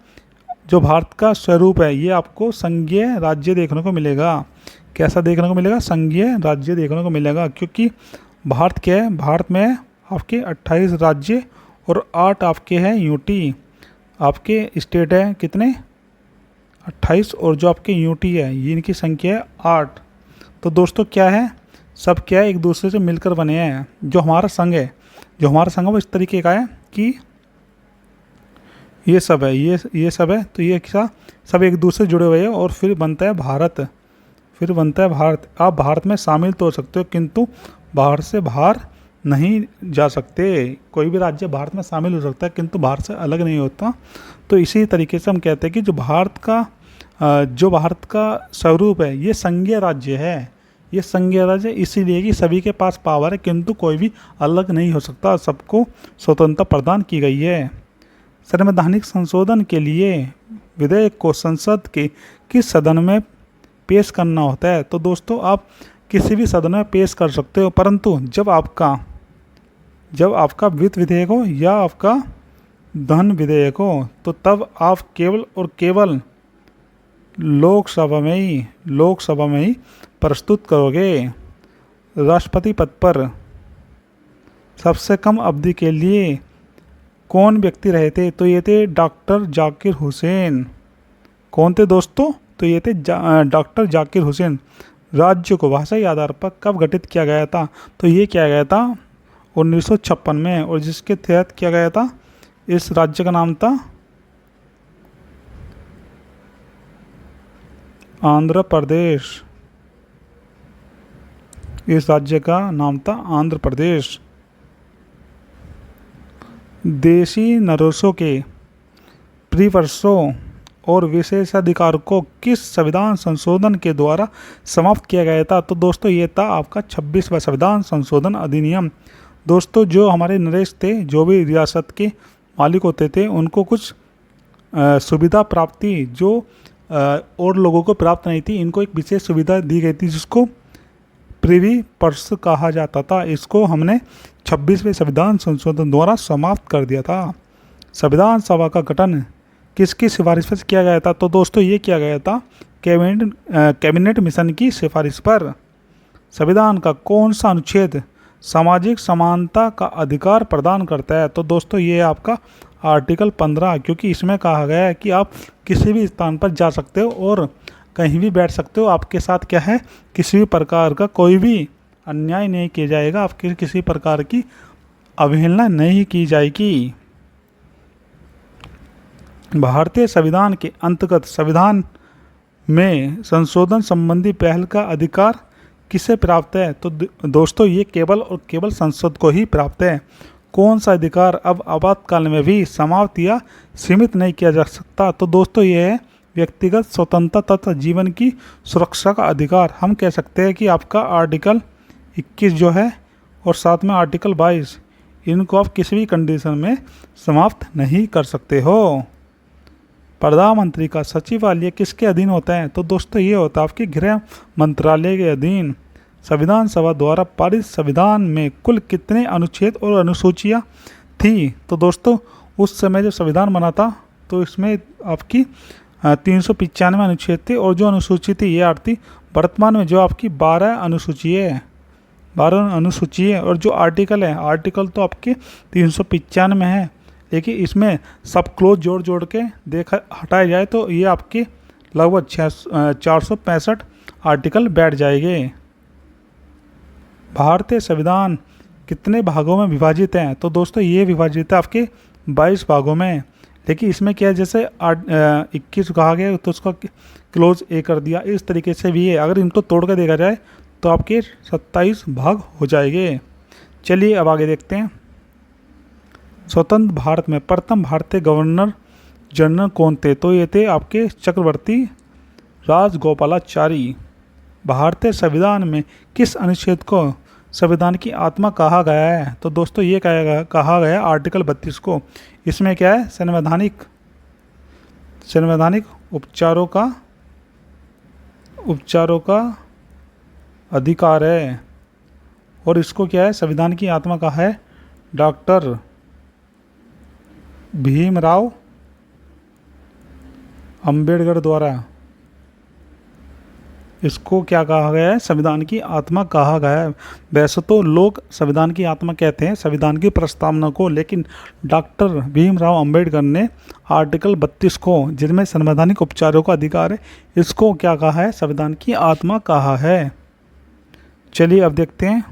जो भारत का स्वरूप है ये आपको संघीय राज्य देखने को मिलेगा। कैसा देखने को मिलेगा, संघीय राज्य देखने को मिलेगा, क्योंकि भारत क्या है, भारत में आपके 28 राज्य और 8 आपके हैं यूटी। आपके स्टेट है कितने, 28, और जो आपके यूटी है ये इनकी संख्या है 8। तो दोस्तों क्या है, सब क्या है, एक दूसरे से मिलकर बने हैं। जो हमारा संघ है वो इस तरीके का है कि ये सब है, ये सब है, तो ये क्या, सब एक दूसरे से जुड़े हुए हैं, और फिर बनता है भारत। आप भारत में शामिल तो हो सकते हो, किंतु भारत से बाहर नहीं जा सकते। कोई भी राज्य भारत में शामिल हो सकता है, किंतु भारत से अलग नहीं होता। तो इसी तरीके से हम कहते हैं कि जो भारत का स्वरूप है ये संघीय राज्य है। ये संघीय राज्य इसीलिए कि सभी के पास पावर है, किंतु कोई भी अलग नहीं हो सकता, सबको स्वतंत्रता प्रदान की गई है। संवैधानिक संशोधन के लिए विधेयक को संसद के किस सदन में पेश करना होता है, तो दोस्तों आप किसी भी सदन में पेश कर सकते हो, परंतु जब आपका वित्त विधेयक हो या आपका धन विधेयक हो, तो तब आप केवल और केवल लोकसभा में ही प्रस्तुत करोगे। राष्ट्रपति पद पर सबसे कम अवधि के लिए कौन व्यक्ति रहे थे, तो ये थे डॉक्टर जाकिर हुसैन। कौन थे दोस्तों, तो ये थे डॉक्टर जाकिर हुसैन। राज्य को भाषाई आधार पर कब गठित किया गया था, तो ये किया गया था 1956 में, और जिसके तहत किया गया था, इस राज्य का नाम था आंध्र प्रदेश। इस राज्य का नाम था आंध्र प्रदेश। देशी नरोसों के परिवर्षों और विशेषाधिकार को किस संविधान संशोधन के द्वारा समाप्त किया गया था, तो दोस्तों ये था आपका 26वां संविधान संशोधन अधिनियम। दोस्तों जो हमारे नरेश थे, जो भी रियासत के मालिक होते थे, उनको कुछ सुविधा प्राप्ति जो और लोगों को प्राप्त नहीं थी, इनको एक विशेष सुविधा दी गई थी जिसको प्रिवी पर्स कहा जाता था। इसको हमने 26वें संविधान संशोधन द्वारा समाप्त कर दिया था। संविधान सभा का गठन किसकी सिफारिश पर किया गया था, तो दोस्तों ये किया गया था कैबिनेट मिशन की सिफारिश पर। संविधान का कौन सा अनुच्छेद सामाजिक समानता का अधिकार प्रदान करता है, तो दोस्तों ये आपका आर्टिकल 15, क्योंकि इसमें कहा गया है कि आप किसी भी स्थान पर जा सकते हो और कहीं भी बैठ सकते हो। आपके साथ क्या है, किसी भी प्रकार का कोई भी अन्याय नहीं किया जाएगा, आपके किसी प्रकार की अवहेलना नहीं की जाएगी। भारतीय संविधान के अंतर्गत संविधान में संशोधन संबंधी पहल का अधिकार किसे प्राप्त है? तो दोस्तों ये केवल और केवल संसद को ही प्राप्त है। कौन सा अधिकार अब आपातकाल में भी समाप्त या सीमित नहीं किया जा सकता? तो दोस्तों ये है व्यक्तिगत स्वतंत्रता तथा जीवन की सुरक्षा का अधिकार। हम कह सकते हैं कि आपका आर्टिकल 21 जो है और साथ में आर्टिकल 22, इनको आप किसी भी कंडीशन में समाप्त नहीं कर सकते हो। प्रधानमंत्री का सचिवालय किसके अधीन होता है? तो दोस्तों ये होता है आपके गृह मंत्रालय के अधीन। संविधान सभा द्वारा पारित संविधान में कुल कितने अनुच्छेद और अनुसूचियाँ थी? तो दोस्तों उस समय जो संविधान बना था तो इसमें आपकी 395 अनुच्छेद थे और जो अनुसूची थी ये 8 थी। वर्तमान में जो आपकी 12 अनुसूची है, 12 अनुसूची है। और जो आर्टिकल है, आर्टिकल तो आपके 395 है, लेकिन इसमें सब क्लोज जोड़ के देखा हटाया जाए तो ये आपके लगभग 465 आर्टिकल बैठ जाएंगे। भारतीय संविधान कितने भागों में विभाजित हैं? तो दोस्तों ये विभाजित है आपके 22 भागों में, लेकिन इसमें क्या है जैसे 21 कहा गया तो उसका क्लोज ए कर दिया, इस तरीके से भी है। अगर इनको तोड़ कर देखा जाए तो आपके 27 भाग हो जाएंगे। चलिए अब आगे देखते हैं। स्वतंत्र भारत में प्रथम भारतीय गवर्नर जनरल कौन थे? तो ये थे आपके चक्रवर्ती राजगोपालाचारी। भारतीय संविधान में किस अनुच्छेद को संविधान की आत्मा कहा गया है? तो दोस्तों ये कहा गया आर्टिकल 32 को। इसमें क्या है? संवैधानिक उपचारों का अधिकार है। और इसको क्या है? संविधान की आत्मा कहा है डॉक्टर भीमराव अंबेडकर द्वारा। इसको क्या कहा गया है? संविधान की आत्मा कहा गया है। वैसे तो लोग संविधान की आत्मा कहते हैं संविधान की प्रस्तावना को, लेकिन डॉक्टर भीमराव अंबेडकर ने आर्टिकल 32 को, जिनमें संवैधानिक उपचारों का अधिकार है, इसको क्या कहा है? संविधान की आत्मा कहा है। चलिए अब देखते हैं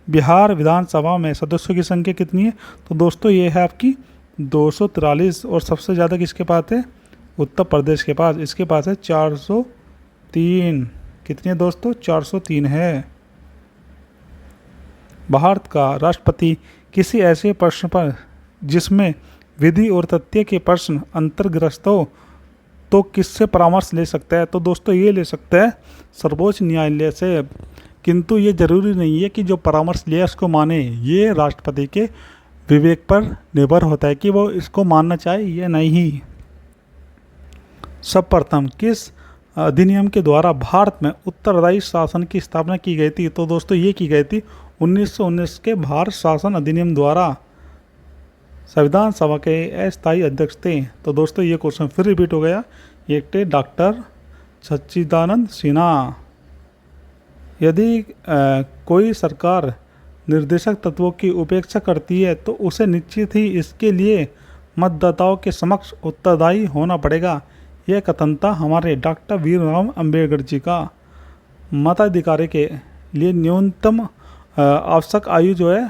बिहार विधानसभा में सदस्यों की संख्या कितनी है? तो दोस्तों ये है आपकी 243 और सबसे ज़्यादा किसके पास है? उत्तर प्रदेश के पास। इसके पास है 403। कितनी है दोस्तों? 403 है। भारत का राष्ट्रपति किसी ऐसे प्रश्न पर जिसमें विधि और तथ्य के प्रश्न अंतर्ग्रस्त हो तो किससे परामर्श ले सकता है? तो दोस्तों ये ले सकता है सर्वोच्च न्यायालय से। किंतु ये जरूरी नहीं है कि जो परामर्श लिया उसको माने। ये राष्ट्रपति के विवेक पर निर्भर होता है कि वो इसको मानना चाहे या नहीं। सर्वप्रथम किस अधिनियम के द्वारा भारत में उत्तरदायी शासन की स्थापना की गई थी? तो दोस्तों ये की गई थी 1919 के भारत शासन अधिनियम द्वारा। संविधान सभा के अस्थायी अध्यक्ष थे? तो दोस्तों ये क्वेश्चन फिर रिपीट हो गया। ये थे डॉक्टर सच्चिदानंद सिन्हा। यदि कोई सरकार निर्देशक तत्वों की उपेक्षा करती है तो उसे निश्चित ही इसके लिए मतदाताओं के समक्ष उत्तरदायी होना पड़ेगा। यह कथन था हमारे डॉक्टर भीमराव अंबेडकर जी का। मताधिकार के लिए न्यूनतम आवश्यक आयु जो है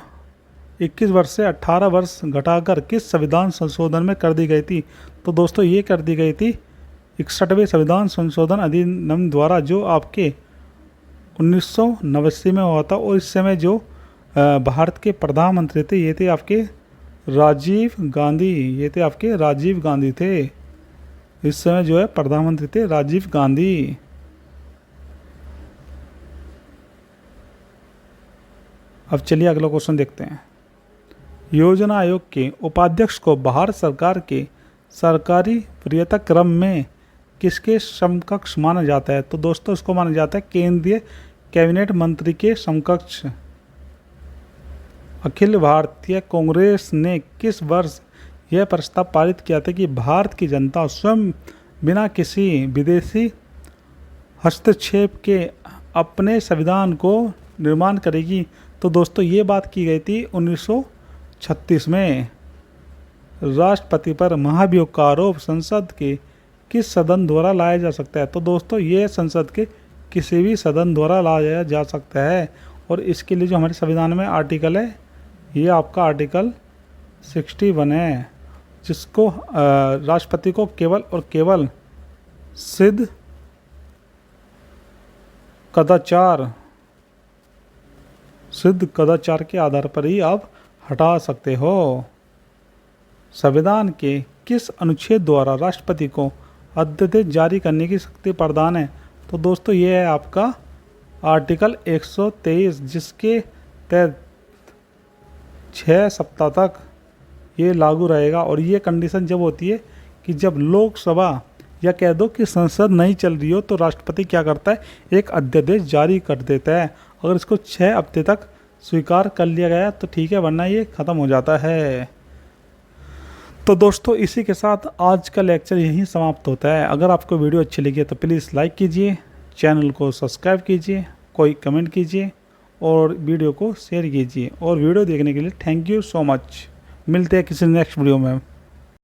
21 वर्ष से 18 वर्ष घटाकर किस संविधान संशोधन में कर दी गई थी? तो दोस्तों ये कर दी गई थी 61वें संविधान संशोधन अधिनियम द्वारा, जो आपके 1989 में हुआ था। और इस समय जो भारत के प्रधानमंत्री थे ये थे आपके राजीव गांधी। ये थे आपके राजीव गांधी थे। इस समय जो है प्रधानमंत्री थे राजीव गांधी। अब चलिए अगला क्वेश्चन देखते हैं। योजना आयोग के उपाध्यक्ष को भारत सरकार के सरकारी वरीयता क्रम में किसके समकक्ष माना जाता है? तो दोस्तों इसको माना जाता है केंद्रीय कैबिनेट मंत्री के समकक्ष। अखिल भारतीय कांग्रेस ने किस वर्ष यह प्रस्ताव पारित किया था कि भारत की जनता स्वयं बिना किसी विदेशी हस्तक्षेप के अपने संविधान को निर्माण करेगी? तो दोस्तों ये बात की गई थी 1936 में। राष्ट्रपति पर महाभियोग का आरोप संसद के किस सदन द्वारा लाया जा सकता है? तो दोस्तों ये संसद के किसी भी सदन द्वारा लाया जा सकता है। और इसके लिए जो हमारे संविधान में आर्टिकल है ये आपका आर्टिकल 61 है, जिसको राष्ट्रपति को केवल और केवल सिद्ध कदाचार सिद्ध कदाचार के आधार पर ही आप हटा सकते हो। संविधान के किस अनुच्छेद द्वारा राष्ट्रपति को अध्यादेश जारी करने की शक्ति प्रदान है? तो दोस्तों ये है आपका आर्टिकल 123, जिसके तहत 6 सप्ताह तक ये लागू रहेगा। और ये कंडीशन जब होती है कि जब लोकसभा या कह दो कि संसद नहीं चल रही हो तो राष्ट्रपति क्या करता है, एक अध्यादेश जारी कर देता है। अगर इसको 6 हफ्ते तक स्वीकार कर लिया गया तो ठीक है, वरना ये ख़त्म हो जाता है। तो दोस्तों इसी के साथ आज का लेक्चर यहीं समाप्त होता है। अगर आपको वीडियो अच्छी लगी तो प्लीज़ लाइक कीजिए, चैनल को सब्सक्राइब कीजिए, कोई कमेंट कीजिए और वीडियो को शेयर कीजिए। और वीडियो देखने के लिए थैंक यू सो मच। मिलते हैं किसी नेक्स्ट वीडियो में।